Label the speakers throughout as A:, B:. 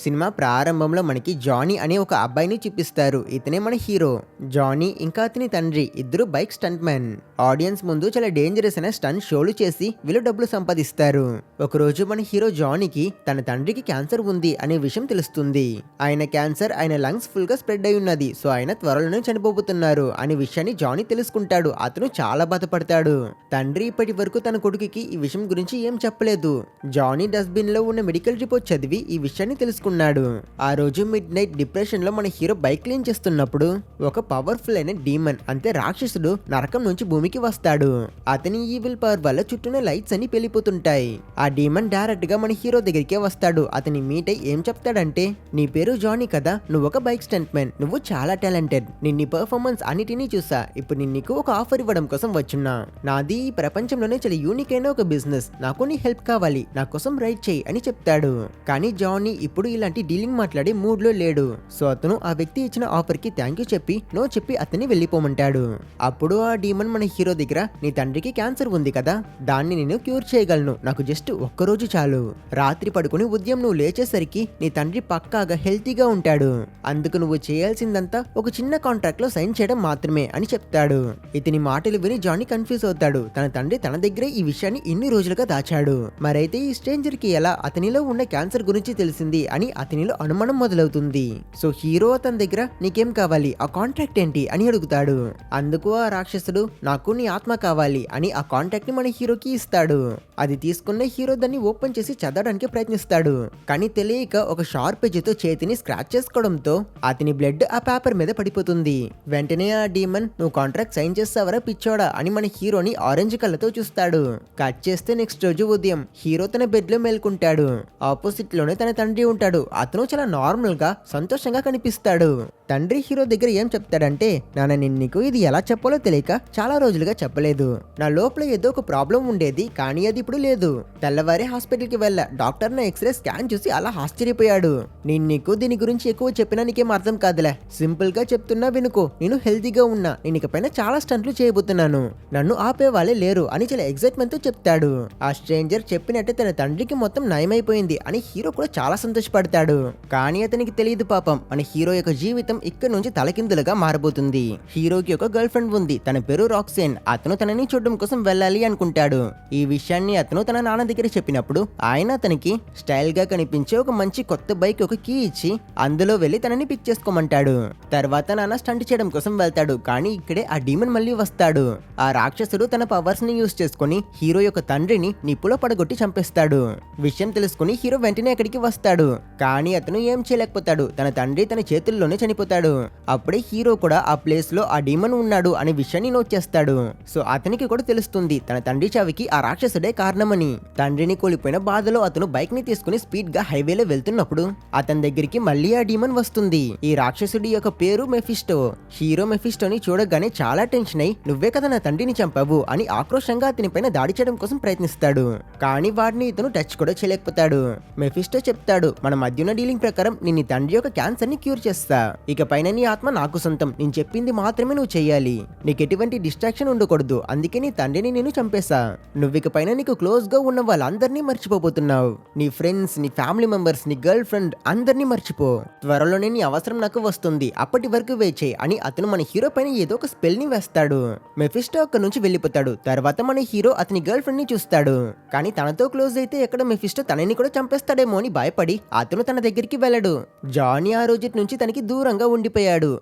A: Cinema ప్రారంభంలో మనకి Johnny అనే ఒక అబ్బాయిని చూపిస్తారు. ఇతనే మన హీరో. జానీ ఇంకా అతని తండ్రి ఇద్దరు బైక్ స్టంట్ మ్యాన్. ఆడియన్స్ ముందు చాలా డేంజరస్ అయిన స్టంట్ షోలు చేసి వీళ్ళు డబ్బులు సంపాదిస్తారు. ఒకరోజు మన హీరో జానీకి తన తండ్రికి క్యాన్సర్ ఉంది అనే విషయం తెలుస్తుంది. ఆయన క్యాన్సర్ ఆయన లంగ్స్ ఫుల్ గా స్ప్రెడ్ అయి ఉన్నది. సో ఆయన త్వరలోనే చనిపోబోతున్నారు అనే విషయాన్ని జానీ తెలుసుకుంటాడు. అతను చాలా బాధపడతాడు. తండ్రి ఇప్పటి వరకు తన కొడుకుకి ఈ విషయం గురించి ఏం చెప్పలేదు. జానీ డస్ట్బిన్ లో ఉన్న మెడికల్ రిపోర్ట్ చదివి ఈ విషయాన్ని తెలుసుకున్నాడు. ఆ రోజు మిడ్ నైట్ డిప్రెషన్ లో మన హీరో బైక్ క్లీన్ చేస్తున్నప్పుడు ఒక పవర్ఫుల్ అయిన డీమన్ అంటే రాక్షసుడు నరకం నుంచి భూమికి వస్తాడు. అతని ఈవిల్ పవర్ వల్ల చుట్టూన లైట్స్ అని పెళ్లిపోతుంటాయి. ఆ డీమన్ డైరెక్ట్ గా మన హీరో దగ్గరికే వస్తాడు. అతని మీట్ అయి ఏం చెప్తాడంటే, నీ పేరు జానీ కదా, నువ్వు ఒక బైక్ స్టంట్ మ్యాన్, నువ్వు చాలా టాలెంటెడ్, నిన్ని పర్ఫార్మెన్స్ అన్నిటినీ చూసా, ఇప్పుడు నేను నీకు ఒక ఆఫర్ ఇవ్వడం కోసం వచ్చున్నా. నాది ఈ ప్రపంచంలోనే చాలా యూనిక్ అయిన ఒక బిజినెస్, నాకు నీ హెల్ప్ కావాలి, నా కోసం రైట్ చేయి అని చెప్తాడు. కానీ జానీ ఇప్పుడు ఇలాంటి డీలింగ్ మాట్లాడే మూడ్ లో లేడు. సో అతను ఆ వ్యక్తి ఇచ్చిన ఆఫర్ కి థ్యాంక్ యూ చెప్పి నో చెప్పి అతన్ని వెళ్ళిపోమంటాడు. అప్పుడు ఆ డీమన్ మన హీరో దగ్గర, నీ తండ్రికి క్యాన్సర్ ఉంది కదా, దాన్ని నేను క్యూర్ చేయగలను, నాకు జస్ట్ ఒక్కరోజు చాలు, రాత్రి పడుకుని ఉదయం నువ్వు లేచేసరికి నీ తండ్రి పక్కాగా హెల్తీగా ఉంటాడు, అందుకు నువ్వు చేయాల్సిందంతా ఒక చిన్న కాంట్రాక్ట్ లో సైన్ చేయడం మాత్రమే అని చెప్తాడు. ఇతని మాటలు విని జానీ కన్ఫ్యూజ్ అవుతాడు. తన తండ్రి తన దగ్గరే ఈ విషయాన్ని ఇన్ని రోజులుగా దాచాడు, మరైతే ఈ స్ట్రేంజర్ కి ఎలా అతనిలో ఉన్న క్యాన్సర్ గురించి తెలిసింది అని అతనిలో అనుమానం మొదలవుతుంది. సో హీరో అతని దగ్గర నీకేం కావాలి, ఆ కాంట్రాక్ట్ ఏంటి అని అడుగుతాడు. అందుకు ఆ రాక్షసుడు, నాకు నీ ఆత్మ కావాలి అని ఆ కాంట్రాక్ట్ ని మన హీరోకి ఇస్తాడు. అది తీసుకున్న హీరో దాన్ని ఓపెన్ చేసి చదవడానికి ప్రయత్నిస్తాడు. కానీ తెలియక ఒక షార్ప్ ఎడ్జ్తో చేతిని స్క్రాచ్ చేసుకోవడంతో అతని బ్లడ్ ఆ పేపర్ మీద పడిపోతుంది. వెంటనే ఆ డీమన్, నువ్వు కాంట్రాక్ట్ సైన్ చేస్తావరా పిచ్చోడా అని మన హీరోని ఆరెంజ్ కళ్ళతో చూస్తాడు. కట్ చేస్తే నెక్స్ట్ రోజు ఉదయం హీరో తన బెడ్ లో మేల్కుంటాడు. ఆపోజిట్ లోనే తన తండ్రి ఉంటాడు. అతను చాలా నార్మల్ గా సంతోషంగా కనిపిస్తాడు. తండ్రి హీరో దగ్గర ఏం చెప్తాడంటే, నాన్న నేను నీకు ఇది ఎలా చెప్పాలో తెలియక చాలా రోజులుగా చెప్పలేదు, నా లోపల ఏదో ఒక ప్రాబ్లం ఉండేది కానీ అది ఇప్పుడు లేదు, తెల్లవారి హాస్పిటల్ కి వెళ్ళా, డాక్టర్ నా ఎక్స్రే స్కాన్ చూసి అలా ఆశ్చర్యపోయాడు, నేను నీకు దీని గురించి ఎక్కువ చెప్పినా నీకేం అర్థం కాదులే, సింపుల్ గా చెప్తున్నా వినుకో, నేను హెల్తీగా ఉన్నా, నేను ఇకపైన చాలా స్టంట్లు చేయబోతున్నాను, నన్ను ఆపే వాళ్ళే లేరు అని చాలా ఎక్సైట్మెంట్ తో చెప్తాడు. ఆ స్ట్రేంజర్ చెప్పినట్టే తన తండ్రికి మొత్తం నయమైపోయింది అని హీరో కూడా చాలా సంతోషపడతాడు. కానీ అతనికి తెలియదు పాపం, మన హీరో యొక్క జీవితం ఇక్కడ నుంచి తలకిందులుగా మారబోతుంది. హీరోకి ఒక గర్ల్ ఫ్రెండ్ ఉంది, తన పేరు రాక్సేన్. అతను తనని చూడడం కోసం వెళ్ళాలి అనుకుంటాడు. ఈ విషయాన్ని అతను తన నాన్న దగ్గర చెప్పినప్పుడు ఆయన అతనికి స్టైల్ గా కనిపించే ఒక మంచి కొత్త బైక్ ఒక కీ ఇచ్చి అందులో వెళ్లి తనని పిక్ చేసుకోమంటాడు. తర్వాత నాన్న స్టంట్ చేయడం కోసం వెళ్తాడు. కానీ ఇక్కడే ఆ డీమన్ మళ్ళీ వస్తాడు. ఆ రాక్షసుడు తన పవర్స్ ని యూజ్ చేసుకుని హీరో యొక్క తండ్రిని నిప్పులో పడగొట్టి చంపేస్తాడు. విషయం తెలుసుకుని హీరో వెంటనే అక్కడికి వస్తాడు. కానీ అతను ఏం చేయలేకపోతాడు, తన తండ్రి తన చేతుల్లోనే చనిపోతాడు. అప్పుడే హీరో కూడా ఆ ప్లేస్ లో ఆ డీమన్ ఉన్నాడు అనే విషయాన్ని నోట్ చేస్తాడు. సో అతనికి కూడా తెలుస్తుంది తన తండ్రి చావికి ఆ రాక్షసుడే కారణమని. తండ్రిని కోల్పోయిన బాధలో అతను బైక్ ని తీసుకుని స్పీడ్ గా హైవేలో వెళ్తున్నప్పుడు అతని దగ్గరికి మళ్ళీ ఆ డీమన్ వస్తుంది. ఈ రాక్షసుడి యొక్క పేరు మెఫిస్టో. హీరో మెఫిస్టోని చూడగానే చాలా టెన్షన్ అయి, నువ్వే కదా నా తండ్రిని చంపావు అని ఆక్రోషంగా అతని పైన దాడి చేయడం కోసం ప్రయత్నిస్తాడు. కానీ వాడిని ఇతను టచ్ కూడా చేయలేకపోతాడు. మెఫిస్టో చెప్తాడు, మన మధ్యన డీలింగ్ ప్రకారం నీ తండ్రి యొక్క క్యాన్సర్ ని క్యూర్ చేస్తా, ఇకపైన నీ ఆత్మ నాకు సొంతం, నేను చెప్పింది మాత్రమే నువ్వు చెయ్యాలి, నీకు ఎటువంటి డిస్ట్రాక్షన్ ఉండకూడదు, అందుకే నీ తండ్రిని నేను చంపేశా, నువ్వు ఇకపైన నీకు క్లోజ్ గా ఉన్న వాళ్ళందరినీ మర్చిపోబోతున్నావు, నీ ఫ్రెండ్స్, నీ ఫ్యామిలీ మెంబర్స్, నీ గర్ల్ ఫ్రెండ్ అందరినీ మర్చిపో, త్వరలోనే నీ అవసరం నాకు వస్తుంది, అప్పటి వరకు వెయిట్ చేయి అని అతను మన హీరో పైన ఏదో ఒక స్పెల్ ని వేస్తాడు. మెఫిస్టో అక్కడి నుంచి వెళ్ళిపోతాడు. తర్వాత మన హీరో అతని గర్ల్ ఫ్రెండ్ ని చూస్తాడు. కానీ తనతో క్లోజ్ అయితే ఎక్కడ మెఫిస్టో తనని కూడా చంపేస్తాడేమో అని భయపడి అతను తన దగ్గరికి వెళ్ళడు. జానీ ఆ రోజు నుంచి తనకి దూరంగా ఉండిపోయాడు.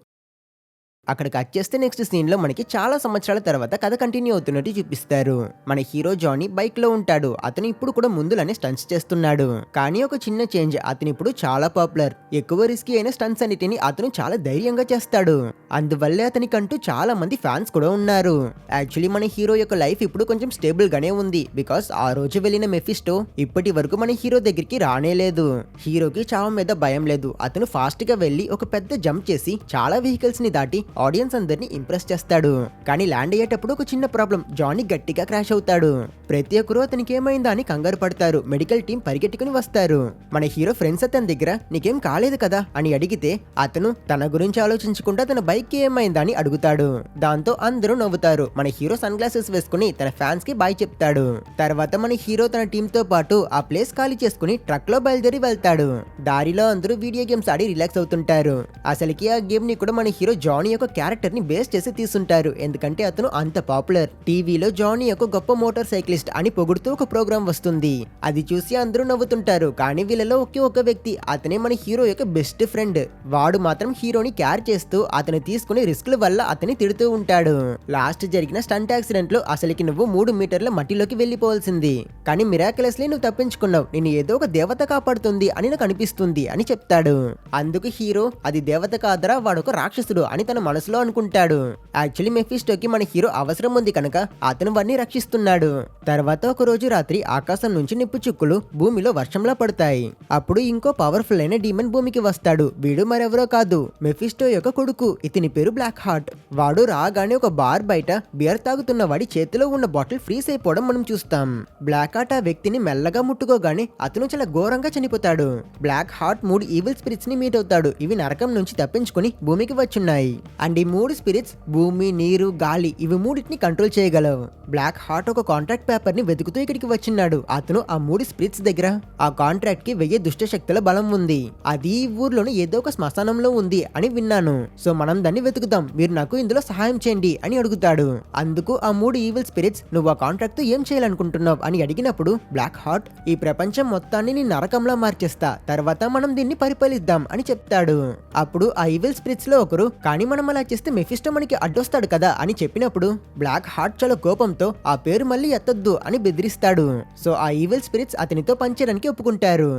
A: అక్కడ కట్ చేస్తే నెక్స్ట్ సీన్ లో మనకి చాలా సంవత్సరాల తర్వాత కథ కంటిన్యూ అవుతున్నట్టు చూపిస్తారు. మన హీరో జానీ బైక్ లో ఉంటాడు. అతను ఇప్పుడు కూడా ముందులానే స్టంట్స్ చేస్తున్నాడు. కానీ ఒక చిన్న చేంజ్, అతను ఇప్పుడు చాలా పాపులర్. ఎక్కువ రిస్కీ అయిన స్టంట్స్ అన్నిటిని అతను చాలా ధైర్యంగా చేస్తాడు. అందువల్లే అతనికంటూ చాలా మంది ఫ్యాన్స్ కూడా ఉన్నారు. యాక్చువల్లీ మన హీరో యొక్క లైఫ్ ఇప్పుడు కొంచెం స్టేబుల్ గానే ఉంది. బికాస్ ఆ రోజు వెళ్ళిన మెఫిస్టో ఇప్పటి వరకు మన హీరో దగ్గరికి రానే లేదు. హీరోకి చావు మీద భయం లేదు. అతను ఫాస్ట్ గా వెళ్లి ఒక పెద్ద జంప్ చేసి చాలా వెహికల్స్ ని దాటి ఆడియన్స్ అందరినీ ఇంప్రెస్ చేస్తాడు. కానీ ల్యాండ్ అయ్యేటప్పుడు ఒక చిన్న ప్రాబ్లం, జానీ గట్టిగా క్రాష్ అవుతాడు. ప్రతి ఒక్కరూ అతనికి ఏమైందా అని కంగారు పడతారు. మెడికల్ టీం పరిగెట్టుకుని వస్తారు. మన హీరో ఫ్రెండ్స్ అతని దగ్గర నీకేం కాలేదు కదా అని అడిగితే అతను తన గురించి ఆలోచించకుండా తన బైక్ బైక్ ఏమైందని అడుగుతాడు. దాంతో అందరూ నవ్వుతారు. మన హీరో సన్ గ్లాసెస్ వేసుకుని తన ఫ్యాన్స్ కి బాయ్ చెప్తాడు. తర్వాత మన హీరో తన టీమ్ తో పాటు ఆ ప్లేస్ ఖాళీ చేసుకుని ట్రక్ లో బయలుదేరి వెళ్తాడు. దారిలో అందరూ వీడియో గేమ్స్ ఆడి రిలాక్స్ అవుతుంటారు. అసలుకి ఆ గేమ్ ని కూడా మన హీరో జానీ యొక్క క్యారెక్టర్ ని బేస్ చేసి తీసుంటారు. ఎందుకంటే అతను అంత పాపులర్. టీవీలో జానీ యొక్క గొప్ప మోటార్ సైక్లిస్ట్ అని పొగుడుతూ ఒక ప్రోగ్రామ్ వస్తుంది. అది చూసి అందరూ నవ్వుతుంటారు. కానీ వీళ్ళలో ఒకే ఒక వ్యక్తి, అతనే మన హీరో యొక్క బెస్ట్ ఫ్రెండ్. వాడు మాత్రం హీరోని కేర్ చేస్తూ అతను తీసుకునే రిస్క్ల వల్ల అతని తిడుతూ ఉంటాడు. లాస్ట్ జరిగిన స్టంట్ యాక్సిడెంట్ లో అసలుకి నువ్వు 3 మీటర్ల మట్టిలోకి వెళ్లిపోవాల్సింది, కానీ మిరాకిలస్లీ నువ్వు తప్పించుకున్నావు. నేను ఏదో ఒక దేవత కాపాడుతుంది అని నాకు అనిపిస్తుంది అని చెప్తాడు. అందుకు హీరో అది దేవత కాదరా, వాడొక రాక్షసుడు అని తన మనసులో అనుకుంటాడు. యాక్చువల్లీ మెఫిస్టోకి మన హీరో అవసరం ఉంది కనుక అతను వాడిని రక్షిస్తున్నాడు. తర్వాత ఒక రోజు రాత్రి ఆకాశం నుంచి నిప్పు చుక్కులు భూమిలో వర్షంలా పడతాయి. అప్పుడు ఇంకో పవర్ఫుల్ అయిన డీమన్ భూమికి వస్తాడు. వీడు మరెవరో కాదు, మెఫిస్టో యొక్క కొడుకు. ఇతని పేరు బ్లాక్ హార్ట్. వాడు రాగానే ఒక బార్ బయట బియర్ తాగుతున్న వాడి చేతిలో ఉన్న బాటిల్ ఫ్రీజ్ అయిపోవడం మనం చూస్తాం. బ్లాక్ హార్ట్ ఆ వ్యక్తిని మెల్లగా ముట్టుకోగానే అతను చాలా ఘోరంగా చనిపోతాడు. బ్లాక్ హార్ట్ 3 ఈవిల్ స్పిరిట్స్ ని మీట్ అవుతాడు. ఇవి నరకం నుంచి తప్పించుకుని భూమికి వచ్చున్నాయి. అండ్ ఈ 3 స్పిరిట్స్ భూమి, నీరు, గాలి ఇవి 3టిని కంట్రోల్ చేయగలవు. బ్లాక్ హార్ట్ ఒక కాంట్రాక్ట్ పేపర్ ని వెతుకుతూ ఇక్కడికి వచ్చినాడు. అతను ఆ 3 స్పిరిట్స్ దగ్గర ఆ కాంట్రాక్ట్ కి 1000 దుష్ట శక్తుల బలం ఉంది. అది ఈ ఊర్లోని ఏదో ఒక శ్మశానంలో ఉంది అని విన్నాను. సో మనం దాన్ని వెతుకుదాం, మీరు నాకు ఇందులో సహాయం చేయండి అని అడుగుతాడు. అందుకు ఆ 3 ఈవిల్ స్పిరిట్స్ నువ్వు ఆ కాంట్రాక్ట్ తో ఏం చేయాలనుకుంటున్నావు అని అడిగినప్పుడు బ్లాక్ హార్ట్ ఈ ప్రపంచం మొత్తాన్ని నీ నరకంలా మార్చేస్తా, తర్వాత మనం దీన్ని పరిపాలిద్దాం అని చెప్తాడు. అప్పుడు ఆ ఈవిల్ స్పిరిట్స్ లో ఒకరు, కానీ మనం అలా చేస్తే మెఫిస్టో మనకి అడ్డొస్తాడు కదా అని చెప్పినప్పుడు బ్లాక్ హార్ట్ చాలా కోపంతో ఆ పేరు మళ్ళీ ఎత్తొద్దు అని బెదిరిస్తాడు. సో ఆ ఈవిల్ స్పిరిట్స్ అతనితో పనిచేయడానికి ఒప్పుకుంటారు.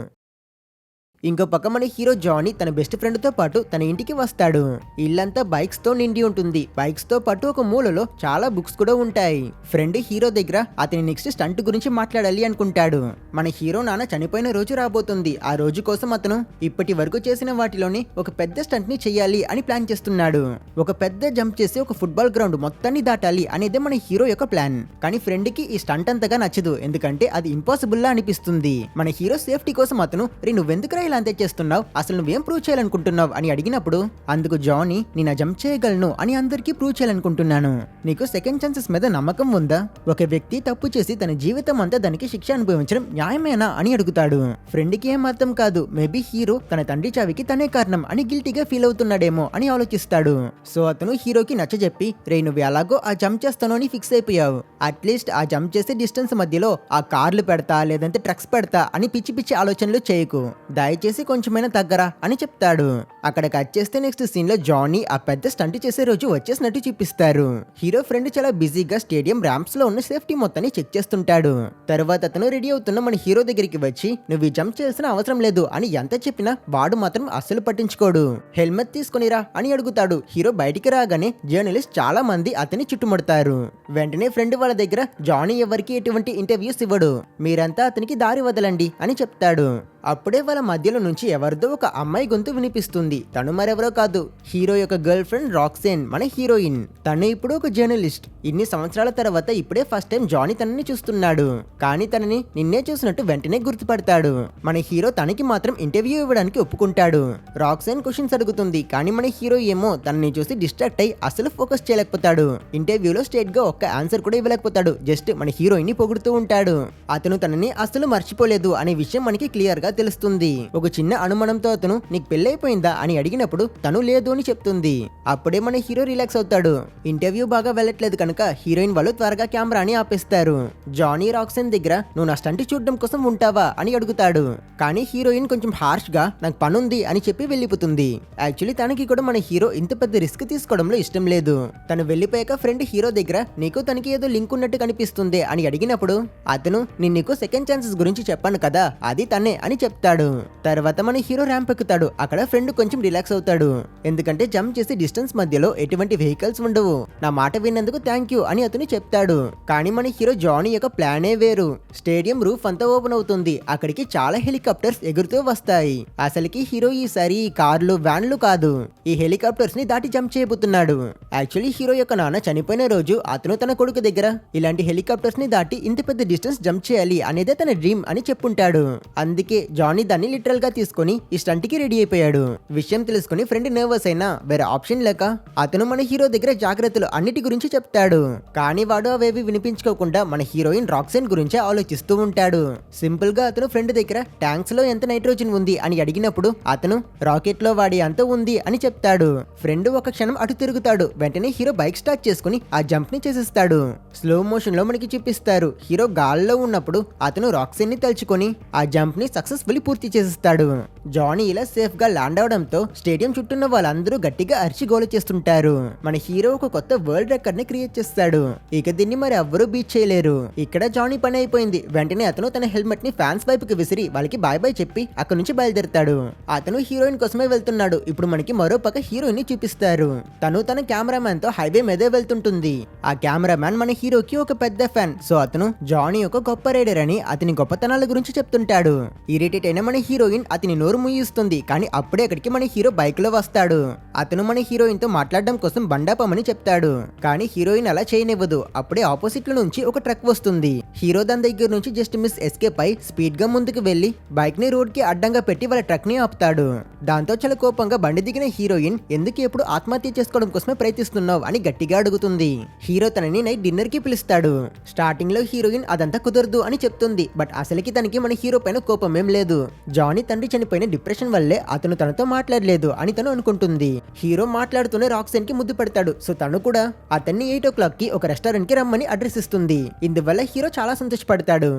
A: ఇంకో పక్క మన హీరో జానీ తన బెస్ట్ ఫ్రెండ్ తో పాటు తన ఇంటికి వస్తాడు. ఇల్లంతా బైక్స్ తో నిండి ఉంటుంది. బైక్స్ తో పాటు ఒక మూలలో చాలా బుక్స్ కూడా ఉంటాయి. ఫ్రెండ్ హీరో దగ్గర అతని నెక్స్ట్ స్టంట్ గురించి మాట్లాడాలి అనుకుంటాడు. మన హీరో నాన్న చనిపోయిన రోజు రాబోతుంది. ఆ రోజు కోసం అతను ఇప్పటి వరకు చేసిన వాటిలోనే ఒక పెద్ద స్టంట్ ని చెయ్యాలి అని ప్లాన్ చేస్తున్నాడు. ఒక పెద్ద జంప్ చేసి ఒక ఫుట్బాల్ గ్రౌండ్ మొత్తాన్ని దాటాలి అనేదే మన హీరో యొక్క ప్లాన్. కానీ ఫ్రెండ్ కి ఈ స్టంట్ అంతగా నచ్చదు, ఎందుకంటే అది ఇంపాసిబుల్ లా అనిపిస్తుంది. మన హీరో సేఫ్టీ కోసం అతను నువ్వెందుకు అంతే చేస్తున్నావు, అసలు నువ్వేం ప్రూవ్ చేయాలనుకుంటున్నావు అని అడిగినప్పుడు అందుకు జానీ నేను జంప్ చేయగలను అని అందరికీ ప్రూవ్ చేయాలనుకుంటున్నాను. నీకు సెకండ్ ఛాన్సెస్ మీద నమ్మకం ఉందా? ఒక వ్యక్తి తప్పు చేసి తన జీవితం అంతా దానికి శిక్ష అనుభవించడం న్యాయమేనా అని అడుగుతాడు. ఫ్రెండ్ కి ఏం అర్థం కాదు. మేబీ హీరో తన తండ్రి చావికి తనే కారణం అని గిల్టీగా ఫీల్ అవుతున్నాడేమో అని ఆలోచిస్తాడు. సో అతను హీరోకి నచ్చజెప్పి నువ్వు ఎలాగో ఆ జంప్ చేస్తాను అని ఫిక్స్ అయిపోయావు, అట్లీస్ట్ ఆ జంప్ చేసే డిస్టెన్స్ మధ్యలో ఆ కార్లు పెడతా లేదంటే ట్రక్స్ పెడతా అని పిచ్చి పిచ్చి ఆలోచనలు చేయకు, దయచేసి కొంచెమైనా తగ్గరా అని చెప్తాడు. అక్కడ కట్ చేస్తే నెక్స్ట్ సీన్ లో జానీ ఆ పెద్ద స్టంట్ చేసే రోజు వచ్చేసినట్టు చూపిస్తారు. హీరో ఫ్రెండ్ చాలా బిజీగా స్టేడియం ర్యాంప్స్ లో ఉన్న సేఫ్టీ మొత్తాన్ని చెక్ చేస్తుంటాడు. తర్వాత అతను రెడీ అవుతున్న మన హీరో దగ్గరికి వచ్చి నువ్వు ఈ జంప్ చేయాల్సిన అవసరం లేదు అని ఎంత చెప్పినా వాడు మాత్రం అస్సలు పట్టించుకోడు. హెల్మెట్ తీసుకునిరా అని అడుగుతాడు. హీరో బయటికి రాగానే జర్నలిస్ట్ చాలా మంది అతని చుట్టుముడతారు. వెంటనే ఫ్రెండ్ వాళ్ళ దగ్గర జానీ ఎవరికి ఎటువంటి ఇంటర్వ్యూస్ ఇవ్వడు, మీరంతా అతనికి దారి వదలండి అని చెప్తాడు. అప్పుడే వాళ్ళ మధ్యలో నుంచి ఎవరిదో ఒక అమ్మాయి గొంతు వినిపిస్తుంది. తను మరెవరో కాదు, హీరో యొక్క గర్ల్ ఫ్రెండ్ రాక్సేన్, మన హీరోయిన్. తను ఇప్పుడు ఒక జర్నలిస్ట్. ఇన్ని సంవత్సరాల తర్వాత ఇప్పుడే ఫస్ట్ టైం జానీ తనని చూస్తున్నాడు. కానీ తనని నిన్నే చూసినట్టు వెంటనే గుర్తుపడతాడు. మన హీరో తనకి మాత్రం ఇంటర్వ్యూ ఇవ్వడానికి ఒప్పుకుంటాడు. రాక్సేన్ క్వశ్చన్స్ అడుగుతుంది, కానీ మన హీరో ఏమో తనని చూసి డిస్ట్రాక్ట్ అయి అసలు ఫోకస్ చేయలేకపోతాడు. ఇంటర్వ్యూలో స్ట్రేట్ గా ఒక్క ఆన్సర్ కూడా ఇవ్వలేకపోతాడు. జస్ట్ మన హీరోయిన్ ని పొగుడుతూ ఉంటాడు. అతను తనని అసలు మర్చిపోలేదు అనే విషయం మనకి క్లియర్ గా తెలుస్తుంది. ఒక చిన్న అనుమానంతో అతను నీకు పెళ్ళైపోయిందా అని అడిగినప్పుడు తను లేదు అని చెప్తుంది. అప్పుడే మన హీరో రిలాక్స్ అవుతాడు. ఇంటర్వ్యూ బాగా వెళ్ళట్లేదు కనుక హీరోయిన్ వాళ్ళు త్వరగా కెమెరాని ఆపేస్తారు. జానీ రాక్సన్ దగ్గర నువ్వు నా స్టంట్ చూడడం కోసం ఉంటావా అని అడుగుతాడు. కానీ హీరోయిన్ కొంచెం హార్ష్ గా నాకు పనుంది అని చెప్పి వెళ్ళిపోతుంది. యాక్చువల్లీ తనకి కూడా మన హీరో ఇంత పెద్ద రిస్క్ తీసుకోవడంలో ఇష్టం లేదు. తను వెళ్ళిపోయాక ఫ్రెండ్ హీరో దగ్గర నీకు తనకి ఏదో లింక్ ఉన్నట్టు కనిపిస్తుంది అని అడిగినప్పుడు అతను నేను నీకు సెకండ్ ఛాన్సెస్ గురించి చెప్పాను కదా, అది తనే అని చెప్తాడు. తర్వాత మన హీరో ర్యాంప్ ఎక్కుతాడు. అక్కడ ఫ్రెండ్ కొంచెం రిలాక్స్ అవుతాడు, ఎందుకంటే జంప్ చేసి డిస్టెన్స్ మధ్యలో ఎటువంటి వెహికల్స్ ఉండవు. నా మాట విన్నందుకు థ్యాంక్ యూ అని అతను చెప్తాడు. కానీ మన హీరో జానీ యొక్క ప్లానే వేరు. స్టేడియం రూఫ్ అంతా ఓపెన్ అవుతుంది. అక్కడికి చాలా హెలికాప్టర్స్ ఎగురుతూ వస్తాయి. అసలుకి హీరో ఈసారి కార్లు వ్యాన్లు కాదు, ఈ హెలికాప్టర్స్ ని దాటి జంప్ చేయబోతున్నాడు. యాక్చువల్లీ హీరో యొక్క నాన్న చనిపోయిన రోజు అతను తన కొడుకు దగ్గర ఇలాంటి హెలికాప్టర్స్ ని దాటి ఇంత పెద్ద డిస్టెన్స్ జంప్ చేయాలి అనేదే తన డ్రీమ్ అని చెప్పుంటాడు. అందుకే జానీ దాన్ని లిటరల్ గా తీసుకుని ఈ స్టంట్ కి రెడీ అయిపోయాడు. విషయం తెలుసుకుని ఫ్రెండ్ నర్వస్ అయినా వేరే ఆప్షన్ లేక అతను మన హీరో దగ్గర జాగ్రత్తలు అన్నిటి గురించి చెప్తాడు. కానీ వాడు అవేవి వినిపించుకోకుండా మన హీరోయిన్ రాక్సైన్ గురించే ఆలోచిస్తూ ఉంటాడు. సింపుల్ గా అతను ఫ్రెండ్ దగ్గర ట్యాంక్స్ లో ఎంత నైట్రోజన్ ఉంది అని అడిగినప్పుడు అతను రాకెట్ లో వాడి అంత ఉంది అని చెప్తాడు. ఫ్రెండ్ ఒక క్షణం అటు తిరుగుతాడు. వెంటనే హీరో బైక్ స్టార్ట్ చేసుకుని ఆ జంప్ ని చేసేస్తాడు. స్లో మోషన్ లో మనకి చూపిస్తారు హీరో గాల్లో ఉన్నప్పుడు అతను రాక్సైన్ ని తలుచుకొని ఆ జంప్ ని సక్సెస్ఫుల్లీ పూర్తి చేసేస్తాడు. జానీ ఇలా సేఫ్ గా ల్యాండ్ అవడంతో స్టేడియం చుట్టూన్న వాళ్ళందరూ గట్టిగా అరిచి గోల చేస్తుంటారు. మన హీరో ఒక కొత్త వరల్డ్ రికార్డ్ ని క్రియేట్ చేస్తాడు. ఇక దీన్ని మరి ఎవ్వరూ బీట్ చేయలేరు. ఇక్కడ జానీ పని అయిపోయింది. వెంటనే అతను తన హెల్మెట్ ని ఫ్యాన్స్ వైపుకి విసిరి వాళ్ళకి బాయ్ బాయ్ చెప్పి అక్కడి నుంచి బయలుదేరుతాడు. అతను హీరోయిన్ కోసమే వెళ్తున్నాడు. ఇప్పుడు మనకి మరో పక్క హీరోయిన్ ని చూపిస్తారు. తను తన కెమెరామ్యాన్ తో హైవే మీదే వెళ్తుంటుంది. ఆ కెమెరామ్యాన్ మన హీరోకి ఒక పెద్ద ఫ్యాన్. సో అతను జానీ ఒక గొప్ప రైడర్ అని అతని గొప్పతనాల గురించి చెప్తుంటాడు. ఇరిటేట్ అయిన మన హీరోయిన్ అతని నోరు ముగిస్తుంది. కానీ అప్పుడే అక్కడికి మన హీరో బైక్ లో వస్తాడు. అతను మన హీరోయిన్ తో మాట్లాడడం కోసం బండాపమని చెప్తాడు. కానీ హీరోయిన్ అలా చేయనివ్వదు. అప్పుడే ఆపోజిట్ లో నుంచి ఒక ట్రక్ వస్తుంది. హీరో దాని దగ్గర నుంచి జస్ట్ మిస్ ఎస్కేప్ అయి స్పీడ్ గా ముందుకు వెళ్లి బైక్ ని రోడ్ కి అడ్డంగా పెట్టి వాళ్ళ ట్రక్ ని ఆపుతాడు. దాంతో చాలా కోపంగా బండి దిగిన హీరోయిన్ ఎందుకు ఎప్పుడు ఆత్మహత్య చేసుకోవడం కోసమే ప్రయత్నిస్తున్నావు అని గట్టిగా అడుగుతుంది. హీరో తనని నైట్ డిన్నర్ కి పిలుస్తాడు. స్టార్టింగ్ లో హీరోయిన్ అదంతా కుదరదు అని చెప్తుంది. బట్ అసలుకి తనకి మన హీరో పైన కోపం ఏం లేదు. జానీ తండ్రి చనిపోయిన డిప్రెషన్ వల్లే అతను తనతో మాట్లాడలేదు అని తను అనుకుంటుంది. హీరో మాట్లాడుతూనే రాక్సైన్ కి ముద్దు పెడతాడు. సో తను కూడా అతన్ని 8 o'clock కి ఒక రెస్టారెంట్ కి రమ్మని అడ్రస్ ఇస్తుంది. ఇందువల్ల హీరో చాలా సంతోషపడతాడు.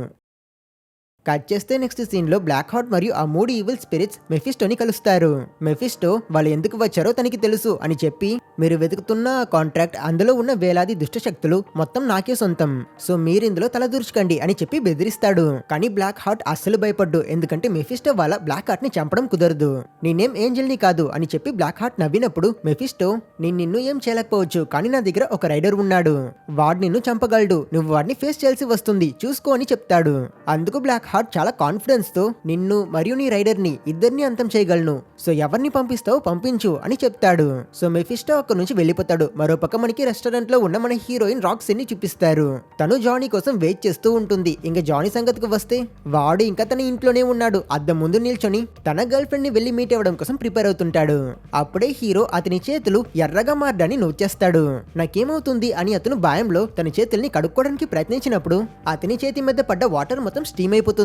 A: కట్ చేస్తే నెక్స్ట్ సీన్ లో బ్లాక్ హార్ట్ మరియు ఆ 3 ఈవిల్ స్పిరిట్స్ మెఫిస్టోని కలుస్తారు. మెఫిస్టో వాళ్ళు ఎందుకు వచ్చారో తనకి తెలుసు అని చెప్పి మీరు వెతుకుతున్న కాంట్రాక్ట్ అందులో ఉన్న వేలాది దుష్ట శక్తులు మొత్తం నాకే సొంతం. సో మీరు ఇందులో తలదూర్చుకండి అని చెప్పి బెదిరిస్తాడు. కానీ బ్లాక్ హార్ట్ అస్సలు భయపడ్డు. ఎందుకంటే మెఫిస్టో వాళ్ళ బ్లాక్ హార్ట్ ని చంపడం కుదరదు. నేనేం ఏంజల్ ని కాదు అని చెప్పి బ్లాక్ హార్ట్ నవ్వినప్పుడు మెఫిస్టో నేను నిన్ను ఏం చేయలేకపోవచ్చు. కానీ నా దగ్గర ఒక రైడర్ ఉన్నాడు. వాడు నిన్ను చంపగలడు. నువ్వు వాడిని ఫేస్ చేయాల్సి వస్తుంది. చూసుకో అని చెప్తాడు. అందుకు బ్లాక్ హార్ట్ చాలా కాన్ఫిడెన్స్ తో నిన్ను మరియు నీ రైడర్ ని ఇద్దరిని అంతం చేయగలను. సో ఎవరిని పంపిస్తావు పంపించు అని చెప్తాడు. సో మెఫిస్టో అక్కడి నుంచి వెళ్ళిపోతాడు. మరోపక్క మనకి రెస్టారెంట్ లో ఉన్న మన హీరోయిన్ రాక్సైన్ ని చూపిస్తారు. తను జానీ కోసం వెయిట్ చేస్తూ ఉంటుంది. ఇంకా జానీ సంగతికి వస్తే వాడు ఇంకా తన ఇంట్లోనే ఉన్నాడు. అద్దం ముందు నిల్చొని తన గర్ల్ ఫ్రెండ్ ని వెళ్లి మీట్ అవ్వడం కోసం ప్రిపేర్ అవుతుంటాడు. అప్పుడే హీరో అతని చేతులు ఎర్రగా మారడాన్ని నోట్ చేస్తాడు. నాకేమవుతుంది అని అతను భయంలో తన చేతుల్ని కడుక్కోవడానికి ప్రయత్నించినప్పుడు అతని చేతి మీద పడ్డ వాటర్ మొత్తం స్టీమ్ అయిపోతుంది.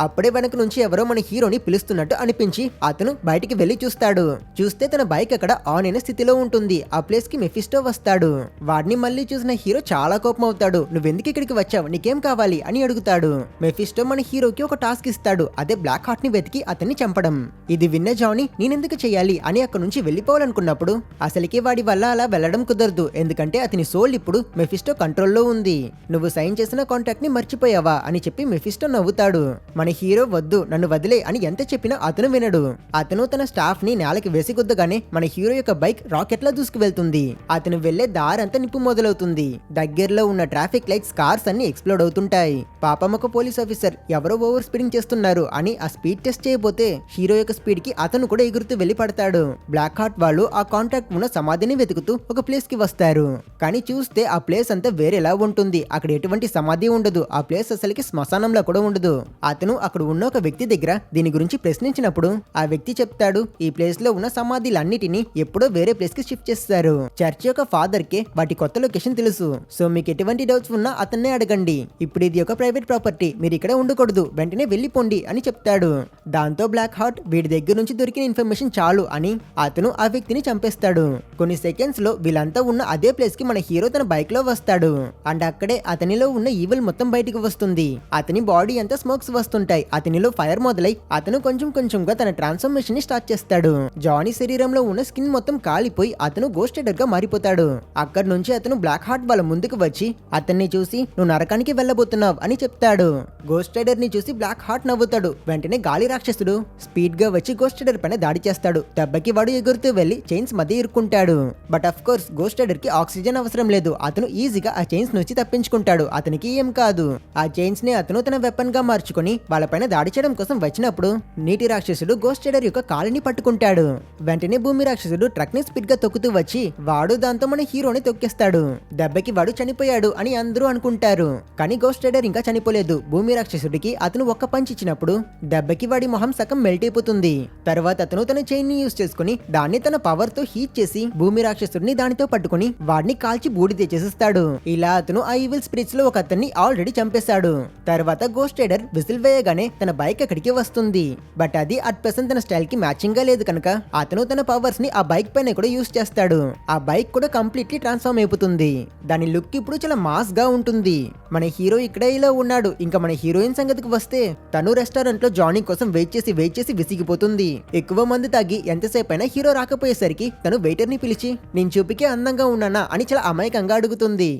A: అప్పుడే వెనక నుంచి ఎవరో మన హీరోని పిలుస్తున్నట్టు అనిపించి అతను బయటికి వెళ్లి చూస్తాడు. చూస్తే తన బైక్ అక్కడ ఆన్ అయిన స్థితిలో ఉంటుంది. ఆ ప్లేస్ కి మెఫిస్టో వస్తాడు. వాడిని మళ్ళీ చూసిన హీరో చాలా కోపం అవుతాడు. నువ్వెందుకు ఇక్కడికి వచ్చావు, నీకేం కావాలి అని అడుగుతాడు. మెఫిస్టో మన హీరోకి ఒక టాస్క్ ఇస్తాడు. అదే బ్లాక్ హార్ట్ ని వెతికి అతన్ని చంపడం. ఇది విన్న జానీ నేనెందుకు చెయ్యాలి అని అక్కడ నుంచి వెళ్లిపోవాలనుకున్నప్పుడు అసలుకి వాడి వల్ల అలా వెళ్లడం కుదరదు. ఎందుకంటే అతని సోల్ ఇప్పుడు మెఫిస్టో కంట్రోల్లో ఉంది. నువ్వు సైన్ చేసిన కాంట్రాక్ట్ ని మర్చిపోయావా అని చెప్పి మెఫిస్టో నవ్వుతాడు. మన హీరో వద్దు నన్ను వదిలే అని ఎంత చెప్పినా అతను వినడు. అతను తన స్టాఫ్ ని నేలకి వేసి గుద్దగానే మన హీరో యొక్క బైక్ రాకెట్ లా దూసుకు వెళ్తుంది. అతను వెళ్లే దారంతా నిప్పు మొదలవుతుంది. దగ్గరలో ఉన్న ట్రాఫిక్ లైట్స్ కార్స్ అన్ని ఎక్స్ప్లోడ్ అవుతుంటాయి. పాపం ఒక పోలీస్ ఆఫీసర్ ఎవరో ఓవర్ స్పీడింగ్ చేస్తున్నారు అని ఆ స్పీడ్ టెస్ట్ చేయబోతే హీరో యొక్క స్పీడ్ కి అతను కూడా ఎగురుతూ వెళ్లి పడతాడు. బ్లాక్ హార్ట్ వాళ్ళు ఆ కాంట్రాక్ట్ ఉన్న సమాధిని వెతుకుతూ ఒక ప్లేస్ కి వస్తారు. కానీ చూస్తే ఆ ప్లేస్ అంతా వేరేలా ఉంటుంది. అక్కడ ఎటువంటి సమాధి ఉండదు. ఆ ప్లేస్ అసలుకి శ్మశానంలో కూడా ఉండదు. అతను అక్కడ ఉన్న ఒక వ్యక్తి దగ్గర దీని గురించి ప్రశ్నించినప్పుడు ఆ వ్యక్తి చెప్తాడు ఈ ప్లేస్ లో ఉన్న సమాధిలన్నిటిని ఎప్పుడో వేరే ప్లేస్ కి షిఫ్ట్ చేస్తారు. చర్చ్ యొక్క ఫాదర్ కే వాటి కొత్త లొకేషన్ తెలుసు. సో మీకు ఎటువంటి డౌట్స్ ఉన్నా అతన్నే అడగండి. ఇప్పుడు ఇది ఒక ప్రైవేట్ ప్రాపర్టీ, మీరు ఇక్కడ ఉండకూడదు, వెంటనే వెళ్ళిపోండి అని చెప్తాడు. దాంతో బ్లాక్ హార్ట్ వీడి దగ్గర నుంచి దొరికిన ఇన్ఫర్మేషన్ చాలు అని అతను ఆ వ్యక్తిని చంపేస్తాడు. కొన్ని సెకండ్స్ లో వీళ్ళంతా ఉన్న అదే ప్లేస్ కి మన హీరో తన బైక్ లో వస్తాడు. అండ్ అక్కడే అతనిలో ఉన్న ఈవిల్ మొత్తం బయటకు వస్తుంది. అతని బాడీ అంతా స్మోక్స్ వస్తుంటాయి. అతనిలో ఫైర్ మొదలై అతను కొంచెం కొంచెంగా తన ట్రాన్స్ఫర్మేషన్ ని స్టార్ట్ చేస్తాడు. జానీ శరీరంలో ఉన్న స్కిన్ మొత్తం కాలిపోయి అతను గోస్ట్ రైడర్ గా మారిపోతాడు. అక్కడ నుంచి అతను బ్లాక్ హార్ట్ వాళ్ళ ముందుకు వచ్చి అతన్ని చూసి నువ్వు నరకానికి వెళ్ళబోతున్నావు అని చెప్తాడు. గోస్ట్ రైడర్ ని చూసి బ్లాక్ హార్ట్ నవ్వుతాడు. వెంటనే గాలి రాక్షసుడు స్పీడ్ గా వచ్చి గోస్ట్ రైడర్ పైన దాడి చేస్తాడు. దెబ్బకి వాడు ఎగురుతూ వెళ్లి చైన్స్ మధ్య ఇరుక్కుంటాడు. But of course Ghost Rider కి ఆక్సిజన్ అవసరం లేదు. అతను ఈజీగా ఆ చైన్స్ నుంచి తప్పించుకుంటాడు. అతనికి ఏం కాదు. ఆ చైన్స్ ని అతను తన వెపన్ గా మార్చుకుని మార్చుకుని వాళ్ళపైన దాడి చేయడం కోసం వచ్చినప్పుడు నీటి రాక్షసుడు గోస్ట్ రైడర్ యొక్క కాలుని పట్టుకుంటాడు. వెంటనే భూమి రాక్షసుడు ట్రక్ ని స్పీడ్ గా తొక్కుతూ వచ్చి వాడు దాంతో మన హీరోని తొక్కేస్తాడు. దెబ్బకి వాడు చనిపోయాడు అని అందరూ అనుకుంటారు. కానీ గోస్ట్ రైడర్ ఇంకా చనిపోలేదు. భూమి రాక్షసుడికి అతను ఒక్క పంచ్ ఇచ్చినప్పుడు దెబ్బకి వాడి మొహం సగం మెల్ట్ అయిపోతుంది. తర్వాత అతను తన చైన్ ని యూజ్ చేసుకుని దాన్ని తన పవర్ తో హీట్ చేసి భూమి రాక్షసుడిని దానితో పట్టుకుని వాడిని కాల్చి బూడిద చేసేస్తాడు. ఇలా అతను ఆ ఈవిల్ స్పిరిట్స్ లో ఒక అతన్ని ఆల్రెడీ చంపేశాడు. తర్వాత గోస్ట్ రైడర్ విజిల్ వేయగానే తన బైక్ అక్కడికి వస్తుంది. బట్ అది అట్ ప్రెసెంట్ తన స్టైల్ కి మ్యాచింగ్ గా లేదు కనుక అతను తన పవర్స్ ని ఆ బైక్ పైన కూడా యూజ్ చేస్తాడు. ఆ బైక్ కూడా కంప్లీట్లీ ట్రాన్స్ఫార్మ్ అయిపోతుంది. దాని లుక్ ఇప్పుడు చాలా మాస్ గా ఉంటుంది. మన హీరో ఇక్కడే ఇలా ఉన్నాడు. ఇంకా మన హీరోయిన్ సంగతికి వస్తే తను రెస్టారెంట్ లో జానీ కోసం వెయిట్ చేసి విసిగిపోతుంది. ఎక్కువ మంది తాగి ఎంతసేపు అయినా హీరో రాకపోయేసరికి తను వెయిటర్ ని పిలిచి నేను చూపికే అందంగా ఉన్నానా అని చాలా అమాయకంగా అడుగుతుంది.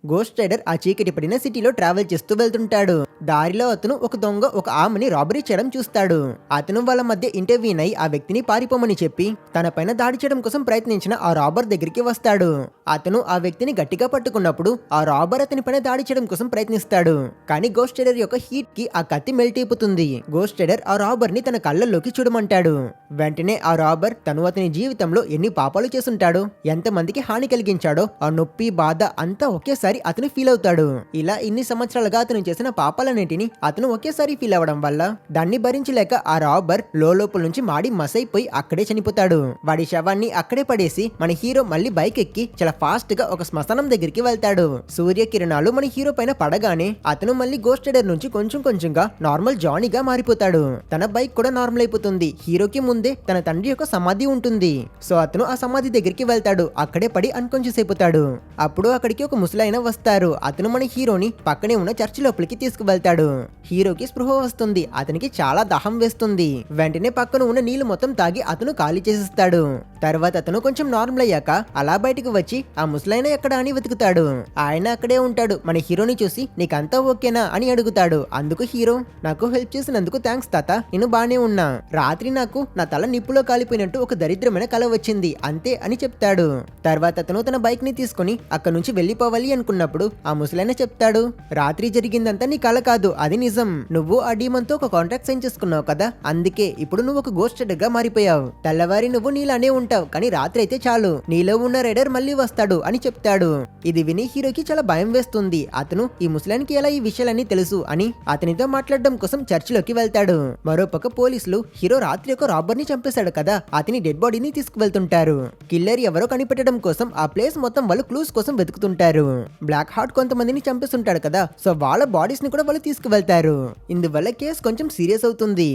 A: గోస్ట్ రైడర్ ఆ చీకటి పడిన సిటీలో ట్రావెల్ చేస్తూ వెళ్తుంటాడు. దారిలో అతను ఒక దొంగ ఒక ఆమెని రాబరీ చేయడం చూస్తాడు. అతను వాళ్ళ మధ్య ఇంటర్వ్యూన్ అయి ఆ వ్యక్తిని పారిపోమని చెప్పి తన పైన దాడి చేయడం కోసం ప్రయత్నించిన ఆ రాబర్ దగ్గరికి వస్తాడు. అతను ఆ వ్యక్తిని గట్టిగా పట్టుకున్నప్పుడు ఆ రాబర్ అతని పైన దాడి చేయడం కోసం ప్రయత్నిస్తాడు. కానీ గోస్ట్ రైడర్ యొక్క హీట్ కి ఆ కత్తి మెల్ట్ అయిపోతుంది. గోస్ట్ రైడర్ ఆ రాబర్ ని తన కళ్ళల్లోకి చూడమంటాడు. వెంటనే ఆ రాబర్ తను అతని జీవితంలో ఎన్ని పాపాలు చేసుంటాడో, ఎంతమందికి హాని కలిగించాడో ఆ నొప్పి బాధ అంతా ఒకేసారి అతను ఫీల్ అవుతాడు. ఇలా ఇన్ని సంవత్సరాలుగా అతను చేసిన పాపాలన్నింటినీ అతను ఒకేసారి ఫీల్ అవ్వడం వల్ల దాన్ని భరించలేక ఆ రాబర్ లోపల నుంచి మాడి మసైపోయి అక్కడే చనిపోతాడు. వాడి శవాన్ని అక్కడే పడేసి మన హీరో మళ్ళీ బైక్ ఎక్కి చాలా ఫాస్ట్ గా ఒక శ్మశానం దగ్గరికి వెళ్తాడు. సూర్యకిరణాలు మన హీరో పైన పడగానే అతను మళ్ళీ గోస్ట్ రైడర్ నుంచి కొంచెం కొంచెంగా నార్మల్ జానీగా మారిపోతాడు. తన బైక్ కూడా నార్మల్ అయిపోతుంది. హీరోకి ముందే తన తండ్రి యొక్క సమాధి ఉంటుంది. సో అతను ఆ సమాధి దగ్గరికి వెళ్తాడు. అక్కడే పడి అన్కాన్షియస్ అయిపోతాడు. అప్పుడు అక్కడికి ఒక ముసలాయన వస్తారు. అతను మన హీరోని పక్కనే ఉన్న చర్చి లోపలికి తీసుకువెళ్తాడు. హీరోకి స్పృహ వస్తుంది. అతనికి చాలా దాహం వేస్తుంది. వెంటనే పక్కన ఉన్న నీళ్లు మొత్తం తాగి అతను ఖాళీ చేసేస్తాడు. తర్వాత అతను కొంచెం నార్మల్ అయ్యాక అలా బయటకు వచ్చి ఆ ముసలాయన ఎక్కడ అని వెతుకుతాడు. ఆయన అక్కడే ఉంటాడు. మన హీరోని చూసి నీకంతా ఓకేనా అని అడుగుతాడు. అందుకు హీరో నాకు హెల్ప్ చేసినందుకు థ్యాంక్స్ తాత, నేను బానే ఉన్నా. రాత్రి నాకు నా తల నిప్పులో కాలిపోయినట్టు ఒక దరిద్రమైన కల వచ్చింది అంతే అని చెప్తాడు. తర్వాత అతను తన బైక్ ని తీసుకుని అక్కడ నుంచి వెళ్లిపోవాలి అనుకున్నప్పుడు ఆ ముసలాయన చెప్తాడు, రాత్రి జరిగిందంతా నీ కల కాదు, అది నిజం. నువ్వు ఆ డీమన్ తో ఒక కాంట్రాక్ట్ సైన్ చేసుకున్నావు కదా, అందుకే ఇప్పుడు నువ్వు ఒక గోస్ట్ రైడర్ గా మారిపోయావు. తెల్లవారి నువ్వు నీలానే ఉంటావు, కానీ రాత్రి అయితే చాలు నీలో ఉన్న రైడర్ మళ్ళీ వస్తాడు అని చెప్తాడు. ఇది విని హీరోకి చాలా భయం వేస్తుంది. అతను ఈ ముసలానికి ఎలా ఈ విషయాలన్నీ తెలుసు అని అతనితో మాట్లాడడం కోసం చర్చిలోకి వెళ్తాడు. మరోపక్క పోలీసులు హీరో రాత్రి ఒక రాబర్ ని చంపేశాడు కదా, అతని డెడ్ బాడీని తీసుకువెళ్తుంటారు. కిల్లర్ ఎవరో కనిపెట్టడం కోసం ఆ ప్లేస్ మొత్తం వాళ్ళు క్లూస్ కోసం వెతుకుతుంటారు. బ్లాక్ హార్ట్ కొంతమందిని చంపేస్తుంటాడు కదా, సో వాళ్ళ బాడీస్ ని కూడా వాళ్ళు తీసుకువెళ్తారు. ఇందువల్ల కేసు కొంచెం సీరియస్ అవుతుంది.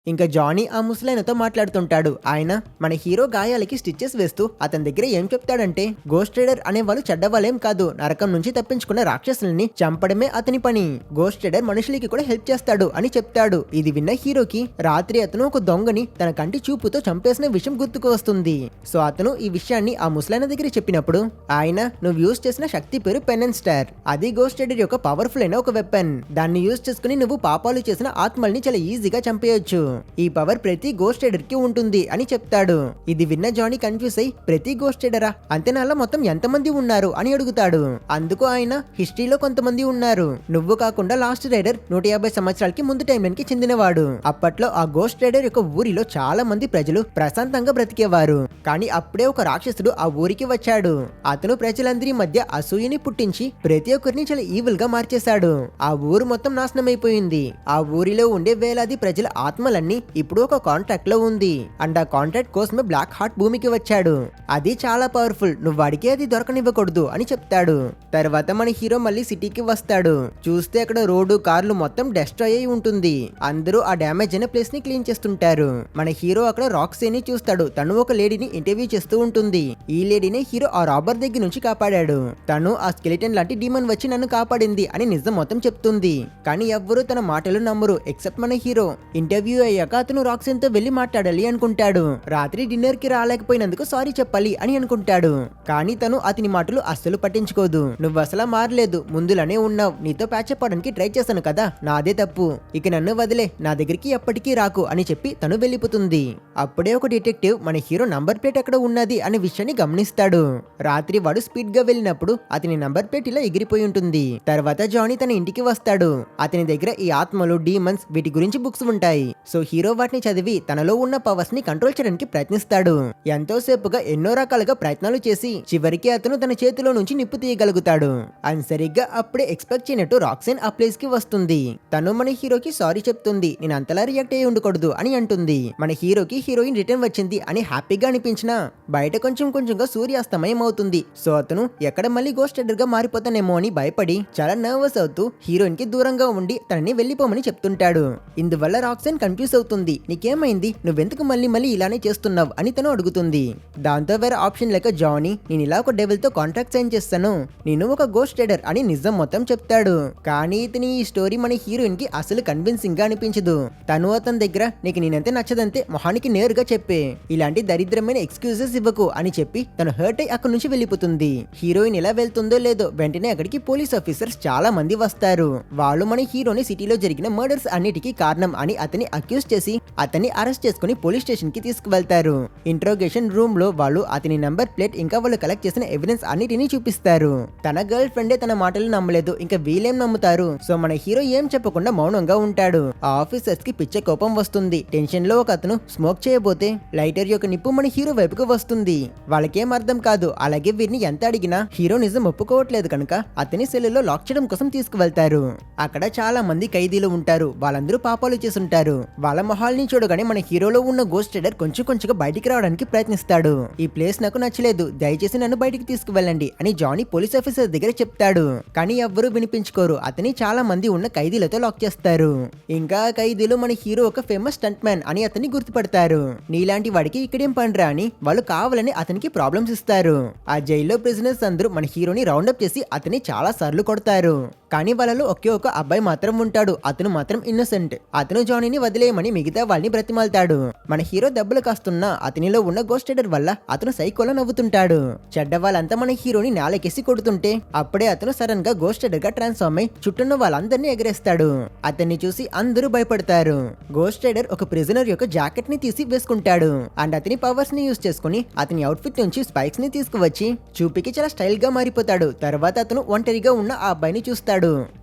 A: ఇంకా జానీ ఆ ముసలాయనతో మాట్లాడుతుంటాడు. ఆయన మన హీరో గాయాలకి స్టిచెస్ వేస్తూ అతని దగ్గర ఏం చెప్తాడంటే, గోస్ట్ రైడర్ అనే వాళ్ళు చెడ్డవాళ్ళేం కాదు, నరకం నుంచి తప్పించుకున్న రాక్షసుల్ని చంపడమే అతని పని. గోస్ట్ రైడర్ మనుషులకి కూడా హెల్ప్ చేస్తాడు అని చెప్తాడు. ఇది విన్న హీరోకి రాత్రి అతను ఒక దొంగని తన కంటి చూపుతో చంపేసిన విషయం గుర్తుకు వస్తుంది. సో అతను ఈ విషయాన్ని ఆ ముసలాయన దగ్గర చెప్పినప్పుడు ఆయన నువ్వు యూజ్ చేసిన శక్తి పేరు పెన్ స్టార్, అది గోస్ట్ రైడర్ యొక్క పవర్ఫుల్ అయిన ఒక వెపన్. దాన్ని యూజ్ చేసుకుని నువ్వు పాపాలు చేసిన ఆత్మల్ని చాలా ఈజీగా చంపేయొచ్చు. ఈ పవర్ ప్రతి గోస్ట్ రైడర్ కి ఉంటుంది అని చెప్తాడు. ఇది విన్న జానీ కన్ఫ్యూజ్ అయి ప్రతి గోస్ట్ రైడరా, అంతేనాలా మొత్తం ఎంతమంది ఉన్నారు అని అడుగుతాడు. అందుకు ఆయన హిస్టరీలో కొంతమంది ఉన్నారు, నువ్వు కాకుండా లాస్ట్ రైడర్ 150 సంవత్సరాలకి ముందు టైం కి చెందినవాడు. అప్పట్లో ఆ గోస్ట్ రైడర్ యొక్క ఊరిలో చాలా మంది ప్రజలు ప్రశాంతంగా బ్రతికేవారు. కానీ అప్పుడే ఒక రాక్షసుడు ఆ ఊరికి వచ్చాడు. అతను ప్రజలందరి మధ్య అసూయని పుట్టించి ప్రతి ఒక్కరిని చాలా ఈవిల్ గా మార్చేశాడు. ఆ ఊరు మొత్తం నాశనం అయిపోయింది. ఆ ఊరిలో ఉండే వేలాది ప్రజల ఆత్మలన్నీ ఇప్పుడు ఒక కాంట్రాక్ట్ లో ఉంది. అండ్ ఆ కాంట్రాక్ట్ కోసమే బ్లాక్ హార్ట్ భూమికి వచ్చాడు. అది చాలా పవర్ఫుల్, నువ్వు వాడికి అది దొరకనివ్వకూడదు అని చెప్తాడు. తర్వాత మన హీరో మళ్ళీ సిటీకి వస్తాడు. చూస్తే అక్కడ రోడ్డు కార్లు మొత్తం డెస్ట్రాయ్ అయి ఉంటుంది. అందరూ ఆ డ్యామేజ్ అయిన ప్లేస్ ని క్లీన్ చేస్తుంటారు. మన హీరో అక్కడ రాక్సీని చూస్తాడు. తను ఒక లేడీని ఇంటర్వ్యూ చేస్తూ ఉంటుంది. ఈ లేడీని హీరో ఆ రాబర్ దగ్గర నుంచి కాపాడాడు. తను ఆ స్కెలిటన్ లాంటి డీమన్ వచ్చి నన్ను కాపాడింది అని నిజం మొత్తం చెప్తుంది. కానీ ఎవ్వరూ తన మాటలు నమ్మరు ఎక్సెప్ట్ మన హీరో. ఇంటర్వ్యూ అయ్యాక అతను రాక్సన్ తో వెళ్లి మాట్లాడాలి అనుకుంటాడు. రాత్రి డిన్నర్ కి రాలేకపోయినందుకు సారీ చెప్పాలి అని అనుకుంటాడు. కానీ తను అతని మాటలు అస్సలు పట్టించుకోదు. నువ్వు అసలు మారలేదు, ముందులానే ఉన్నావు, నీతో ప్యాచప్ అవడానికి ట్రై చేశాను కదా, నాదే తప్పు, ఇక నన్ను వదిలే, నా దగ్గరికి ఎప్పటికీ రాకు అని చెప్పి తను వెళ్ళిపోతుంది. అప్పుడే ఒక డిటెక్టివ్ మన హీరో నంబర్ ప్లేట్ ఎక్కడ ఉన్నది అనే విషయాన్ని గమనిస్తాడు. రాత్రి వాడు స్పీడ్ గా వెళ్ళినప్పుడు అతని నంబర్ ప్లేట్ ఇలా ఎగిరిపోయి ఉంటుంది. తర్వాత జానీ తన ఇంటికి వస్తాడు. అతని దగ్గర ఈ ఆత్మలు, డీమన్స్ వీటి గురించి బుక్స్ ఉంటాయి. సో హీరో వాటిని చదివి తనలో ఉన్న పవర్స్ ని కంట్రోల్ చేయడానికి ప్రయత్నిస్తాడు. ఎంతో సేపుగా ఎన్నో రకాలుగా ప్రయత్నాలు చేసి చివరికి అతను తన చేతిలో నుంచి నిప్పు తీయగలుగుతాడు. అండ్ సరిగ్గా అప్పుడే ఎక్స్పెక్ట్ చేయనట్టు రాక్సన్ ఆ ప్లేస్ కి వస్తుంది. తను మన హీరోకి సారీ చెప్తుంది. నేను అంతలా రియాక్ట్ అయ్యి ఉండకూడదు అని అంటుంది. మన హీరోకి హీరోయిన్ రిటర్న్ వచ్చింది అని హ్యాపీగా అనిపించినా బయట కొంచెంగా సూర్యాస్తమయం అవుతుంది. సో అతను ఎక్కడ మళ్ళీ గోస్ట్ రైడర్ గా మారిపోతానేమో అని భయపడి చాలా నర్వస్ అవుతూ హీరోయిన్ కి దూరంగా ఉండి తనని వెళ్లిపోమని చెప్తుంటాడు. ఇందువల్ల రాక్సన్ కన్ఫ్యూజ్ అవుతుంది. నీకేమైంది, నువ్వెందుకు మళ్ళీ ఇలానే చేస్తున్నావు అని తను అడుగుతుంది. దాంతో వేరే ఆప్షన్ లేక జానీ, నేను ఇలా ఒక డెవిల్ తో కాంట్రాక్ట్ సైన్ చేస్తాను, నేను ఒక గోస్ట్ రైడర్ అని నిజం మొత్తం చెప్తాడు. కానీ ఇతని ఈ స్టోరీ మన హీరోయిన్ కి అసలు కన్విన్సింగ్ గా అనిపించదు. తను అతని దగ్గర నీకు నేనంతే నచ్చదంతే మొహానికి నేరుగా చెప్పే, ఇలాంటి దరిద్రమైన ఎక్స్క్యూజెస్ ఇవ్వకు అని చెప్పి తను హర్ట్ అయి అక్కడి నుంచి వెళ్ళిపోతుంది. హీరోయిన్ ఎలా వెళ్తుందో లేదో వెంటనే అక్కడికి పోలీస్ ఆఫీసర్స్ చాలా మంది వస్తారు. వాళ్ళు మన హీరోని సిటీలో జరిగిన మర్డర్స్ అన్నిటికీ కారణం అని అతన్ని అక్యూజ్ చేసి అతన్ని అరెస్ట్ చేసుకుని పోలీస్ స్టేషన్ కి తీసుకువెళ్తారు. ఇంట్రోగేషన్ రూమ్ లో వాళ్ళు అతని నంబర్ ప్లేట్ ఇంకా వాళ్ళు కలెక్ట్ చేసిన ఎవిడెన్స్ అన్నిటినీ చూపిస్తారు. తన గర్ల్ ఫ్రెండే తన మాటలు నమ్మలేదు, ఇంకా వీళ్ళేం నమ్ముతారు. సో మన హీరో ఏం చెప్పకుండా మౌనంగా ఉంటాడు. ఆ ఆఫీసర్స్ కి పిచ్చ కోపం వస్తుంది. టెన్షన్ లో ఒక అతను స్మోక్ చేయబోతే లైటర్ యొక్క నిప్పు మన హీరో వైపుకు వస్తుంది. వాళ్ళకేం అర్థం కాదు. అలాగే వీరిని ఎంత అడిగినా హీరో నిజం ఒప్పుకోవట్లేదు కనుక అతని సెల్లో లాక్ చేయడం కోసం తీసుకువెళ్తారు. అక్కడ చాలా మంది ఖైదీలు ఉంటారు. వాళ్ళందరూ పాపాలు చేసుంటారు. వాళ్ళ మొహాల్ని చూడగానే మన హీరోలో ఉన్న గోస్ట్ రైడర్ కొంచెంగా బయటికి రావడానికి ప్రయత్నిస్తాడు. ఈ ప్లేస్ నాకు నచ్చలేదు, దయచేసి నన్ను బయటికి తీసుకువెళ్ళండి అని జానీ పోలీస్ ఆఫీసర్ దగ్గర చెప్తాడు. కానీ ఎవ్వరూ వినిపించుకోరు. అతని చాలా మంది ఉన్న ఖైదీలతో లాక్ చేస్తారు. ఇంకా ఖైదీలు మన హీరో ఒక ఫేమస్ స్టంట్ మ్యాన్ అని అతన్ని గుర్తుపడతారు. నీలాంటి వాడికి ఇక్కడేం పనిరా అని వాళ్ళు కావాలని అతనికి ప్రాబ్లమ్స్ ఇస్తారు. ఆ జైల్లో ప్రిజనర్స్ అందరూ మన హీరోని రౌండప్ చేసి అతన్ని చాలా సార్లు కొడతారు. కానీ వాళ్ళలో ఒకే ఒక అబ్బాయి మాత్రం ఉంటాడు. అతను మాత్రం ఇన్నోసెంట్. అతను జానీని వదిలేయమని మిగతా వాళ్ళని బ్రతిమాల్తాడు. మన హీరో దెబ్బలు కాస్తున్నా అతనిలో ఉన్న గోస్ట్ రైడర్ వల్ల అతను సైకోలో నవ్వుతుంటాడు. చెడ్డ వాళ్ళంతా మన హీరోని నేలకేసి కొడుతుంటే అప్పుడే అతను సడన్ గా గోస్ట్ రైడర్ గా ట్రాన్స్ఫార్మ్ అయి చుట్టూన్న వాళ్ళందరినీ ఎగరేస్తాడు. అతన్ని చూసి అందరూ భయపడతారు. గోస్ట్ రైడర్ ఒక ప్రిజనర్ యొక్క జాకెట్ ని తీసి వేసుకుంటాడు. అండ్ అతని పవర్స్ ని యూజ్ చేసుకుని అతని అవుట్ఫిట్ నుంచి స్పైక్స్ ని తీసుకువచ్చి చూపికి చాలా స్టైల్ గా మారిపోతాడు. తర్వాత అతను ఒంటరిగా ఉన్న ఆ అబ్బాయిని చూస్తాడు.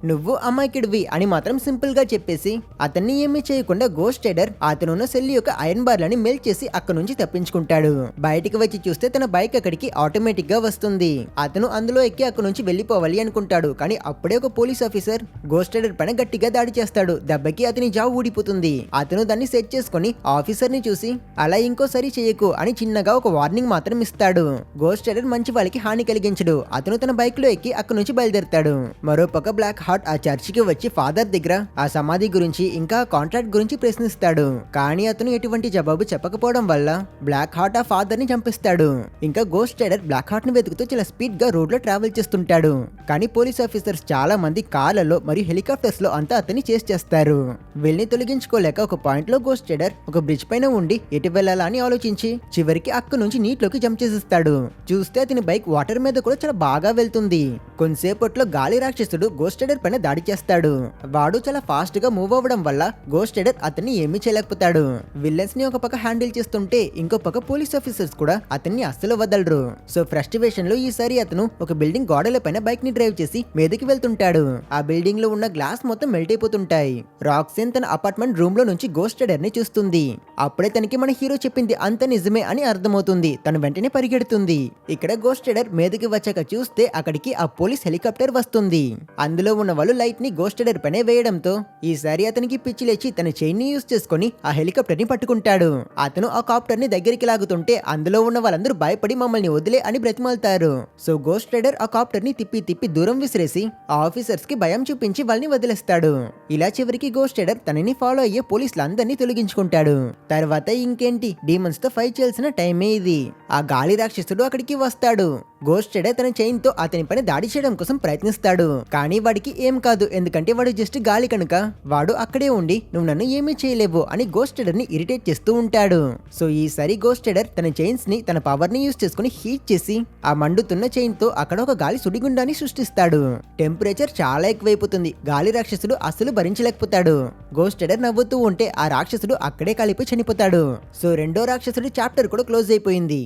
A: నువ్వు అమాయకుడివి అని మాత్రం సింపుల్ గా చెప్పేసి అతన్ని ఏమీ చేయకుండా గోస్ట్ రైడర్ అతనున్న సెల్ యొక్క ఐరన్ బార్లని మెల్ట్ చేసి అక్కడ నుంచి తప్పించుకుంటాడు. బయటికి వచ్చి చూస్తే తన బైక్ అక్కడికి ఆటోమేటిక్ గా వస్తుంది. అతను అందులో ఎక్కి అక్కడ నుంచి వెళ్లిపోవాలి అనుకుంటాడు. కానీ అప్పుడే ఒక పోలీస్ ఆఫీసర్ గోస్ట్ రైడర్ పైన గట్టిగా దాడి చేస్తాడు. దెబ్బకి అతని జావ్ ఊడిపోతుంది. అతను దాన్ని సెట్ చేసుకుని ఆఫీసర్ ని చూసి అలా ఇంకోసారి చేయకు అని చిన్నగా ఒక వార్నింగ్ మాత్రం ఇస్తాడు. గోస్ట్ రైడర్ మంచి వాళ్ళకి హాని కలిగించడు. అతను తన బైక్ లో ఎక్కి అక్కడ నుంచి బయలుదేరుతాడు. మరోపక్క బ్లాక్ హార్ట్ ఆ చర్చికి వచ్చి ఫాదర్ దగ్గర ఆ సమాధి గురించి ఇంకా కాంట్రాక్ట్ గురించి ప్రశ్నిస్తాడు. కానీ అతను ఎటువంటి జవాబు చెప్పకపోవడం వల్ల బ్లాక్ హార్ట్ ఆ ఫాదర్ ని చంపిస్తాడు. ఇంకా గోస్ట్ రైడర్ బ్లాక్ హార్ట్ ని వెతుకుతూ చాలా స్పీడ్ గా రోడ్ లో ట్రావెల్ చేస్తుంటాడు. కానీ పోలీస్ ఆఫీసర్స్ చాలా మంది కార్లలో మరియు హెలికాప్టర్స్ లో అంతా అతన్ని చేస్ చేస్తారు. వీళ్ళని తొలగించుకోలేక ఒక పాయింట్ లో గోస్ట్ రైడర్ ఒక బ్రిడ్జ్ పైన ఉండి ఎటు వెళ్లాలా అని ఆలోచించి చివరికి అక్కడ నుంచి నీటిలోకి జంప్ చేసేస్తాడు. చూస్తే అతని బైక్ వాటర్ మీద కూడా చాలా బాగా వెళ్తుంది. కొంతసేపట్లో గాలి రాక్షసుడు గోస్ట్ రైడర్ పైన దాడి చేస్తాడు. వాడు చాలా ఫాస్ట్ గా మూవ్ అవ్వడం వల్ల గోస్ట్ రైడర్ అతన్ని ఏమీ చేయలేకపోతాడు. విల్లన్స్ ని ఒక పక్క హ్యాండిల్ చేస్తుంటే ఇంకో పక్క పోలీస్ ఆఫీసర్స్ కూడా అతన్ని అస్సలు వదలరు. సో ఫ్రస్ట్రేషన్ లో ఈసారి అతను ఒక బిల్డింగ్ గోడల పైన బైక్ ని డ్రైవ్ చేసి మీదకి వెళ్తుంటాడు. ఆ బిల్డింగ్ లో ఉన్న గ్లాస్ మొత్తం మెల్ట్ అయిపోతుంటాయి. రాక్సన్ తన అపార్ట్మెంట్ రూమ్ లో నుంచి గోస్ట్ రైడర్ ని చూస్తుంది. అప్పుడే తనకి మన హీరో చెప్పింది అంత నిజమే అని అర్థమవుతుంది. తను వెంటనే పరిగెడుతుంది. ఇక్కడ గోస్ట్ రైడర్ మీదకి వచ్చాక చూస్తే అక్కడికి ఆ పోలీస్ హెలికాప్టర్ వస్తుంది. అందులో ఉన్న వాళ్ళు లైట్ ని గోస్ట్ రైడర్ పైన వేయడంతో ఈసారి అతనికి పిచ్చి లేచి తన చైన్ ని యూజ్ చేసుకుని ఆ హెలికాప్టర్ ని పట్టుకుంటాడు. అతను ఆ కాప్టర్ ని దగ్గరికి లాగుతుంటే అందులో ఉన్న వాళ్ళందరూ భయపడి మమ్మల్ని వదిలే అని బ్రతిమాలుతారు. సో గోస్ట్ రైడర్ ఆ కాప్టర్ ని తిప్పి దూరం విసిరేసి ఆ ఆఫీసర్స్ కి భయం చూపించి వాళ్ళని వదిలేస్తాడు. ఇలా చివరికి గోస్ట్ రైడర్ తనని ఫాలో అయ్యే పోలీసులందరినీ తొలగించుకుంటాడు. తర్వాత ఇంకేంటి, డీమన్స్ తో ఫైట్ చేయాల్సిన టైమే ఇది. ఆ గాలి రాక్షసుడు అక్కడికి వస్తాడు. గోస్ట్ రైడర్ తన చైన్ తో అతని పైన దాడి చేయడం కోసం ప్రయత్నిస్తాడు. కానీ వాడికి ఏం కాదు, ఎందుకంటే వాడు జస్ట్ గాలి కనుక. వాడు అక్కడే ఉండి నువ్వు నన్ను ఏమీ చేయలేవు అని గోస్ట్ రైడర్ ని ఇరిటేట్ చేస్తూ ఉంటాడు. సో ఈసారి గోస్ట్ రైడర్ తన చైన్స్ ని తన పవర్ ని యూజ్ చేసుకుని హీట్ చేసి ఆ మండుతున్న చైన్ తో అక్కడ ఒక గాలి సుడిగుండాన్ని సృష్టిస్తాడు. టెంపరేచర్ చాలా ఎక్కువైపోతుంది. గాలి రాక్షసుడు అస్సలు భరించలేకపోతాడు. గోస్ట్ రైడర్ నవ్వుతూ ఉంటే ఆ రాక్షసుడు అక్కడే కాలిపోయి చనిపోతాడు. సో రెండో రాక్షసుడి చాప్టర్ కూడా క్లోజ్ అయిపోయింది.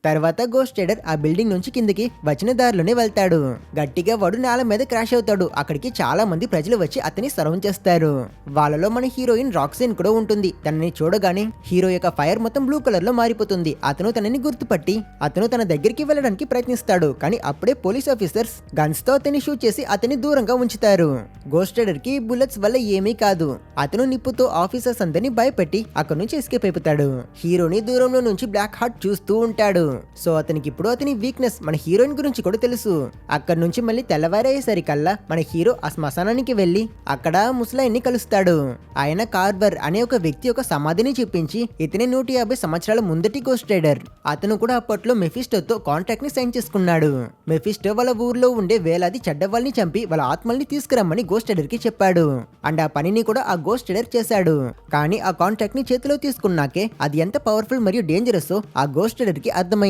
A: తర్వాత గోస్ట్ రైడర్ ఆ బిల్డింగ్ నుంచి కిందకి వచ్చిన దారిలోనే వెళ్తాడు. గట్టిగా వాడు నేల మీద క్రాష్ అవుతాడు. అక్కడికి చాలా మంది ప్రజలు వచ్చి అతన్ని సరౌండ్ చేస్తారు. వాళ్ళలో మన హీరోయిన్ రాక్సేన్ కూడా ఉంటుంది. తనని చూడగానే హీరో యొక్క ఫైర్ మొత్తం బ్లూ కలర్ లో మారిపోతుంది. అతను తనని గుర్తుపట్టి అతను తన దగ్గరికి వెళ్ళడానికి ప్రయత్నిస్తాడు. కానీ అప్పుడే పోలీస్ ఆఫీసర్స్ గన్స్ తో అతన్ని షూట్ చేసి అతన్ని దూరంగా ఉంచుతారు. గోస్ట్ రైడర్ కి బుల్లెట్స్ వల్ల ఏమీ కాదు. అతను నిప్పుతో ఆఫీసర్స్ అందరినీ భయపెట్టి అక్కడి నుంచి ఎస్కేప్ అయిపోతాడు. హీరోని దూరంలో నుంచి బ్లాక్ హార్ట్ చూస్తూ ఉంటాడు. సో అతనికి ఇప్పుడు అతని వీక్నెస్ మన హీరోయిన్ గురించి కూడా తెలుసు. అక్కడ నుంచి మళ్ళీ తెల్లవారయ్యేసరికల్లా మన హీరో ఆ శ్మశానానికి వెళ్లి అక్కడ ముసలాయిని కలుస్తాడు. ఆయన కార్వర్ అనే ఒక వ్యక్తి ఒక సమాధిని చూపించి ఇతని 150 సంవత్సరాల ముందటి గోస్ట్ రైడర్. అతను కూడా అప్పట్లో మెఫిస్టోతో కాంట్రాక్ట్ ని సైన్ చేసుకున్నాడు. మెఫిస్టో వాళ్ళ ఊర్లో ఉండే వేలాది చెడ్డవాళ్ళని చంపి వాళ్ళ ఆత్మల్ని తీసుకురమ్మని గోస్ట్ రైడర్ కి చెప్పాడు. అండ్ ఆ పనిని కూడా ఆ గోస్ట్ రైడర్ చేశాడు. కానీ ఆ కాంట్రాక్ట్ ని చేతిలో తీసుకున్నాకే అది ఎంత పవర్ఫుల్ మరియు డేంజరస్ ఆ గోస్ట్ రైడర్ కి అర్థమైంది.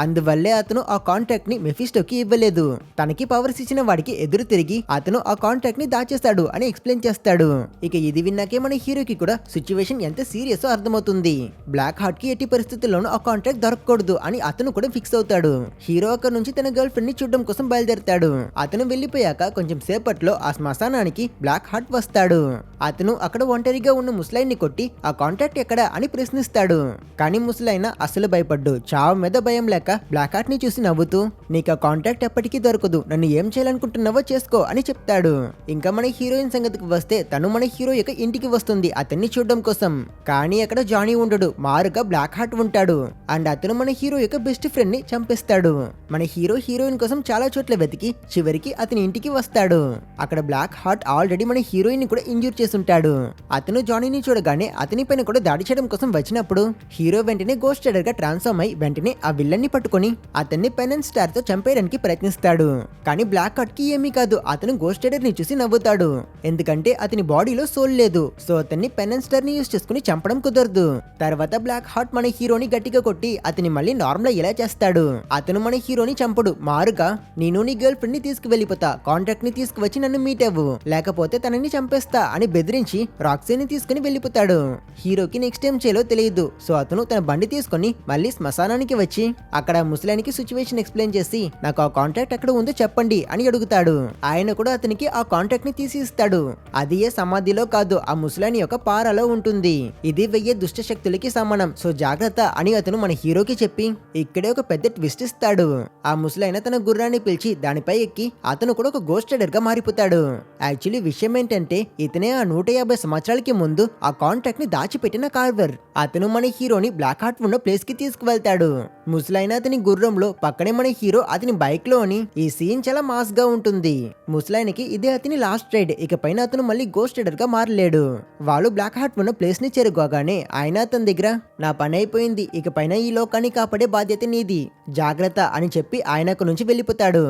A: అందువల్లే అతను ఆ కాంట్రాక్ట్ ని మెఫిస్టోకి ఇవ్వలేదు. తనకి పవర్స్ ఇచ్చిన వాడికి ఎదురు తిరిగి అతను ఆ కాంట్రాక్ట్ ని దాచేస్తాడు అని ఎక్స్ప్లెయిన్ చేస్తాడు. ఇక ఇది విన్నాకే మన హీరోకి కూడా సిచ్యువేషన్ ఎంత సీరియస్ అర్థమవుతుంది. బ్లాక్ హార్ట్ కి ఎట్టి పరిస్థితుల్లోనూ ఆ కాంట్రాక్ట్ దొరకకూడదు అని అతను కూడా ఫిక్స్ అవుతాడు. హీరో అక్కడ నుంచి తన గర్ల్ ఫ్రెండ్ ని చూడడం కోసం బయలుదేరతాడు. అతను వెళ్లిపోయాక కొంచెం సేపట్లో ఆ శ్మశానానికి బ్లాక్ హార్ట్ వస్తాడు. అతను అక్కడ ఒంటరిగా ఉన్న ముసలాయిని కొట్టి ఆ కాంట్రాక్ట్ ఎక్కడా అని ప్రశ్నిస్తాడు. కానీ ముసలాయన అసలు భయపడ్డు. చావు మీద భయం లేక బ్లాక్ హార్ట్ ని చూసి నవ్వుతూ నీకు ఆ కాంట్రాక్ట్ ఎప్పటికీ దొరకదు, నన్ను ఏం చేయాలనుకుంటున్నావో చేసుకో అని చెప్తాడు. ఇంకా మన హీరోయిన్ సంగతికి వస్తే తను మన హీరో యొక్క ఇంటికి వస్తుంది అతన్ని చూడడం కోసం. కానీ అక్కడ జానీ ఉండడు, మారుగా బ్లాక్ హార్ట్ ఉంటాడు. అండ్ అతను మన హీరో యొక్క బెస్ట్ ఫ్రెండ్ ని చంపేస్తాడు. మన హీరో హీరోయిన్ కోసం చాలా చోట్ల వెతికి చివరికి అతని ఇంటికి వస్తాడు. అక్కడ బ్లాక్ హార్ట్ ఆల్రెడీ మన హీరోయిన్ ని కూడా ఇంజూర్ చేసుంటాడు. అతను జానీని చూడగానే అతని పైన కూడా దాడి చేయడం కోసం వచ్చినప్పుడు హీరో వెంటనే గోస్ట్ రైడర్ గా ట్రాన్స్ఫార్మ్ అయి వెంటనే ఆ విల్లన్ ని పట్టుకొని అతన్ని పెన్ అండ్ స్టార్ తో చంపేయడానికి ప్రయత్నిస్తాడు. కానీ బ్లాక్ హార్ట్ కి ఏమీ కాదు. అతను గోస్ట్ రైడర్ ని చూసి నవ్వుతాడు. ఎందుకంటే అతని బాడీలో సోల్ లేదు. సో అతన్ని పెన్ అండ్ స్టార్ ని యూజ్ చేసుకుని చంపడం కుదరదు. తర్వాత బ్లాక్ హార్ట్ మన హీరోని గట్టిగా కొట్టి అతని మళ్ళీ నార్మల్ ఇలా చేస్తాడు. అతను మన హీరోని చంపడు. మారుగా నేను నీ గర్ల్ ఫ్రెండ్ ని తీసుకువెళ్ళిపోతా, కాంట్రాక్ట్ ని తీసుకువచ్చి నన్ను మీట్ అవ్వు, లేకపోతే తనని చంపేస్తా అని బెదిరించి రాక్సేని తీసుకుని వెళ్ళిపోతాడు. హీరోకి నెక్స్ట్ టైం చేయాలో తెలియదు. సో అతను తన బండి తీసుకుని మళ్ళీ శ్మశానానికి వచ్చి అక్కడ ముసలానికి సిచ్యువేషన్ ఎక్స్ప్లెయిన్ చేసి నాకు ఆ కాంట్రాక్ట్ ఎక్కడ ఉందో చెప్పండి అని అడుగుతాడు. ఆయన కూడా అతనికి ఆ కాంట్రాక్ట్ ని తీసి ఇస్తాడు. అది ఏ సమాధిలో కాదు, ఆ ముసలాని యొక్క పారాలో ఉంటుంది. ఇది 1000 దుష్ట శక్తులకి సమానం. సో జాగ్రత్త అని అతను మన హీరోకి చెప్పి ఇక్కడే ఒక పెద్ద ట్విస్ట్ ఇస్తాడు. ఆ ముసలైన తన గుర్రాన్ని పిలిచి దానిపై ఎక్కి అతను కూడా ఒక గోస్ట్ రైడర్ గా మారిపోతాడు. యాక్చువల్లీ విషయం ఏంటంటే ఇతనే ఆ 150 సంవత్సరాలకి ముందు ఆ కాంట్రాక్ట్ ని దాచిపెట్టిన కార్వర్. అతను మన హీరోని బ్లాక్ హార్ట్ ఉన్న ప్లేస్ కి తీసుకువెళ్తాడు. ముసలైన అతని గుర్రంలో పక్కనే మన హీరో అతని బైక్ లోని. ఈ సీన్ చాలా మాస్ గా ఉంటుంది. ముసలాయనకి ఇదే అతని లాస్ట్ రైడ్. ఇక పైన అతను మళ్ళీ గోస్ట్ రైడర్ గా మారలేడు. వాళ్ళు బ్లాక్ హార్ట్ ఉన్న ప్లేస్ ని చేరుకోగానే ఆయన అతని దగ్గర నా పని అయిపోయింది, ఇక పైన ఈ లోకాన్ని కాపాడే బాధ్యత నీది, జాగ్రత్త అని చెప్పి ఆయన అక్కడి నుంచి వెళ్ళిపోతాడు.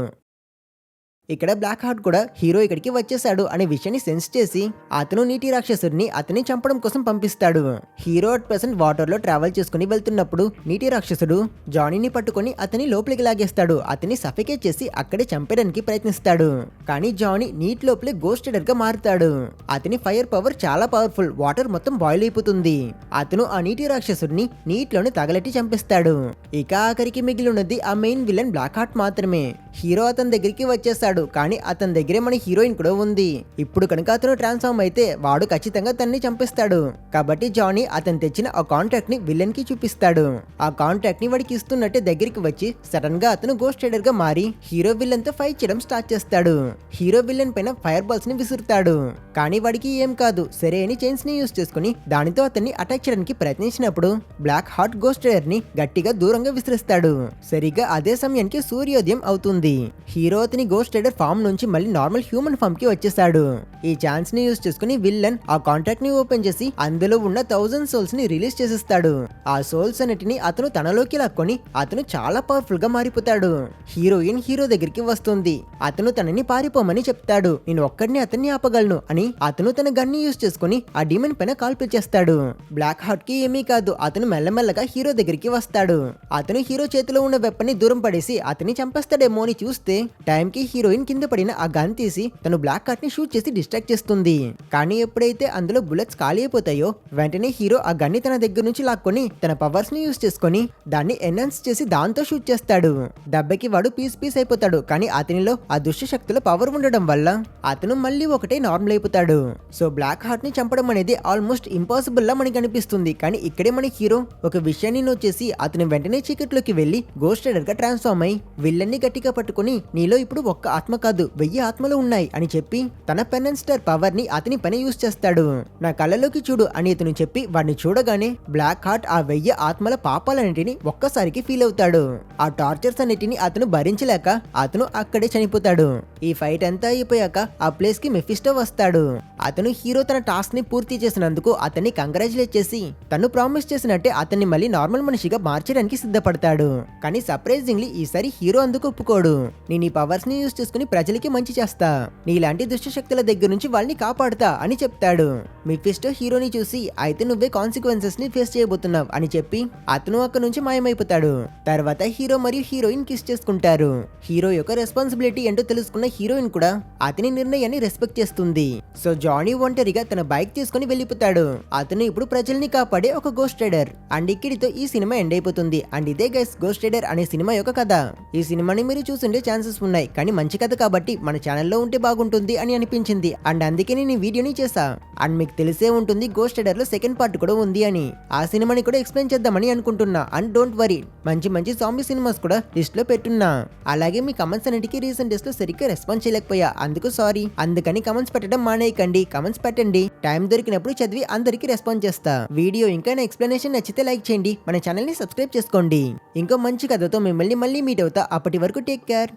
A: ఇక్కడ బ్లాక్ హార్ట్ కూడా హీరో ఇక్కడికి వచ్చేసాడు అనే విషయాన్ని సెన్స్ చేసి అతను నీటి రాక్షసుడిని అతన్ని చంపడం కోసం పంపిస్తాడు. హీరో అట్ ప్రెసెంట్ వాటర్ లో ట్రావెల్ చేసుకుని వెళ్తున్నప్పుడు నీటి రాక్షసుడు జానీని పట్టుకొని అతని లోపలికి లాగేస్తాడు. అతన్ని సఫికేట్ చేసి అక్కడే చంపేయడానికి ప్రయత్నిస్తాడు. కానీ జానీ నీటి లోపలే గోస్ట్ రైడర్ గా మారుతాడు. అతని ఫైర్ పవర్ చాలా పవర్ఫుల్. వాటర్ మొత్తం బాయిల్ అయిపోతుంది. అతను ఆ నీటి రాక్షసుడిని నీటిలోని తగలెట్టి చంపేస్తాడు. ఇక ఆఖరికి మిగిలి ఉన్నది ఆ మెయిన్ విలన్ బ్లాక్ హార్ట్ మాత్రమే. హీరో అతని దగ్గరికి వచ్చేస్తాడు. కానీ అతని దగ్గరే మన హీరోయిన్ కూడా ఉంది. ఇప్పుడు కనుక అతను ట్రాన్స్ఫార్మ్ అయితే వాడు ఖచ్చితంగా తనని చంపేస్తాడు. కాబట్టి జానీ అతను తెచ్చిన ఆ కాంట్రాక్ట్ ని విలన్ కి చూపిస్తాడు. ఆ కాంట్రాక్ట్ ని వాడికి ఇస్తున్నట్టే దగ్గరికి వచ్చి సడన్ గా అతను గోస్ట్ రైడర్ గా మారి హీరో విలన్ తో ఫైట్ చేయడం స్టార్ట్ చేస్తాడు. హీరో విలన్ పైన ఫైర్ బాల్స్ ని విసురుతాడు. కానీ వాడికి ఏం కాదు. సరే అని చైన్స్ ని యూజ్ చేసుకుని దానితో అతన్ని అటాక్ చేయడానికి ప్రయత్నించినప్పుడు బ్లాక్ హార్ట్ గోస్ట్ రైడర్ ని గట్టిగా దూరంగా విసిరిస్తాడు. సరిగా అదే సమయానికి సూర్యోదయం అవుతుంది. హీరో అతని గోస్ట్ రైడర్ రైడర్ ఫామ్ నుంచి మళ్ళీ నార్మల్ హ్యూమన్ ఫామ్ కి వచ్చేసాడు. ఈ ఛాన్స్ ని యూజ్ చేసుకుని విల్లన్ ఆ కాంట్రాక్ట్ ని ఓపెన్ చేసి అందులో ఉన్న 1000 సోల్స్ ని రిలీజ్ చేసేస్తాడు. ఆ సోల్స్ అన్నిటిని అతను తనలోకి లాక్కొని అతను చాలా పవర్ఫుల్ గా మారిపోతాడు. హీరోయిన్ హీరో దగ్గరికి వస్తుంది. అతను తనని పారిపోమని చెప్తాడు. నేను ఒక్కడిని అతన్ని ఆపగలను అని అతను తన గన్ ని యూజ్ చేసుకుని ఆ డీమన్ పైన కాల్పులు చేస్తాడు. బ్లాక్ హార్ట్ కి ఏమీ కాదు. అతను మెల్లమెల్లగా హీరో దగ్గరికి వస్తాడు. అతను హీరో చేతిలో ఉన్న వెప్పన్ ని దూరం పడేసి అతన్ని చంపేస్తాడేమో అని చూస్తే టైం కి హీరోయిన్ కింద పడిన ఆ గన్ తీసి తను బ్లాక్ హార్ట్ ని షూట్ చేసి డిస్ట్రాక్ట్ చేస్తుంది. కానీ ఎప్పుడైతే అందులో బుల్లెట్స్ ఖాళీ అయిపోతాయో వెంటనే హీరో ఆ గన్ ని తన దగ్గర నుంచి లాక్కొని తన పవర్స్ ని యూజ్ చేసుకొని దాన్ని ఎన్హాన్స్ చేసి దాంతో షూట్ చేస్తాడు. దెబ్బకి వాడు పీస్ పీస్ అయిపోతాడు. కానీ అతనిలో ఆ దుష్ట శక్తుల పవర్ ఉండడం వల్ల అతను మళ్ళీ ఒకటే నార్మల్ అయిపోతాడు. సో బ్లాక్ హార్ట్ ని చంపడం అనేది ఆల్మోస్ట్ ఇంపాసిబుల్ లా మనకి అనిపిస్తుంది. కానీ ఇక్కడే మన హీరో ఒక విషయాన్ని నోట్ చేసి అతను వెంటనే చీకట్లోకి వెళ్లి గోస్ట్ రైడర్ గా ట్రాన్స్ఫార్మ్ అయి విల్లన్ ని గట్టిగా పట్టుకుని నీలో ఇప్పుడు ఒక్క ఆత్మ కాదు 1000 ఆత్మలు ఉన్నాయి అని చెప్పి తన పెన్నెన్ స్టార్ పవర్ ని అతని పైన యూజ్ చేస్తాడు. నా కళ్ళలోకి చూడు అని అతను చెప్పి వాడిని చూడగానే బ్లాక్ హార్ట్ ఆ 1000 ఆత్మల పాపాలన్నిటిని ఒక్కసారికి ఫీల్ అవుతాడు. ఆ టార్చర్స్ అన్నిటిని అతను భరించలేక అతను అక్కడే చనిపోతాడు. ఈ ఫైట్ అంతా అయిపోయాక ఆ ప్లేస్ కి మెఫిస్టో వస్తాడు. అతను హీరో తన టాస్క్ ని పూర్తి చేసినందుకు అతన్ని కంగ్రాచులేట్ చేసి తను ప్రామిస్ చేసినట్టే అతన్ని మళ్ళీ నార్మల్ మనిషిగా మార్చడానికి సిద్ధపడతాడు. కానీ సర్ప్రైజింగ్లీ ఈసారి హీరో అందుకు ఒప్పుకోడు. నేను ఈ పవర్స్ ని యూజ్ చేసుకుని ప్రజలకి మంచి చేస్తా, నీలాంటి దుష్ట శక్తుల దగ్గర నుంచి వాళ్ళని కాపాడుతా అని చెప్తాడు. మెఫిస్టో హీరోని చూసి అయితే నువ్వే కాన్సిక్వెన్సెస్ ని ఫేస్ చేయబోతున్నావు అని చెప్పి అతను అక్కడ నుంచి మాయమైపోతాడు. తర్వాత హీరో మరియు హీరోయిన్ కిస్ చేసుకుంటారు. హీరో యొక్క రెస్పాన్సిబిలిటీ ఏంటో తెలుసుకున్న హీరోయిన్ కూడా అతని నిర్ణయాన్ని రెస్పెక్ట్ చేస్తుంది. సో జానీ ఒంటరిగా తన బైక్ తీసుకుని వెళ్ళిపోతాడు. అతను ఇప్పుడు ప్రజల్ని కాపాడే ఒక గోస్ట్ రైడర్. అండ్ ఇక్కడితో ఈ సినిమా ఎండ్ అయిపోతుంది. అండ్ ఇదే గైస్ గోస్ట్ రైడర్ అనే సినిమా యొక్క కథ. ఈ సినిమాని మీరు చూసుండే ఛాన్సెస్ ఉన్నాయి. కానీ మంచి కథ కాబట్టి మన ఛానల్లో ఉంటే బాగుంటుంది అని అనిపించింది. అండ్ అందుకే నేను ఈ వీడియోని చేసా. అండ్ మీకు తెలిసే ఉంటుంది గోస్ట్ రైడర్ లో సెకండ్ పార్ట్ కూడా ఉంది అని. ఆ సినిమాని కూడా ఎక్స్ప్లెయిన్ చేద్దామని అనుకుంటున్నా. అండ్ డోంట్ వరీ, మంచి మంచి జాంబీ సినిమాస్ కూడా లిస్ట్ లో పెట్టున్నా. అలాగే మీ కమెంట్స్ అన్నిటికీ రీసెంట్ డేస్ లో సరిగ్గా రెస్పాన్స్ చేయలేకపోయా, అందుకు సారీ. అందుకని కమెంట్స్ పెట్టడం మానేయకండి, కమెంట్స్ పెట్టండి. టైం దొరికినప్పుడు చదివి అందరికి రెస్పాన్స్ చేస్తా. వీడియో ఇంకా నా ఎక్స్ప్లెనేషన్ నచ్చితే లైక్ చేయండి, మన ఛానల్ ని సబ్స్క్రైబ్ చేసుకోండి. ఇంకో మంచి కథతో మిమ్మల్ని మళ్ళీ మీట్ అవుతా. అప్పటి వరకు టేక్ కేర్.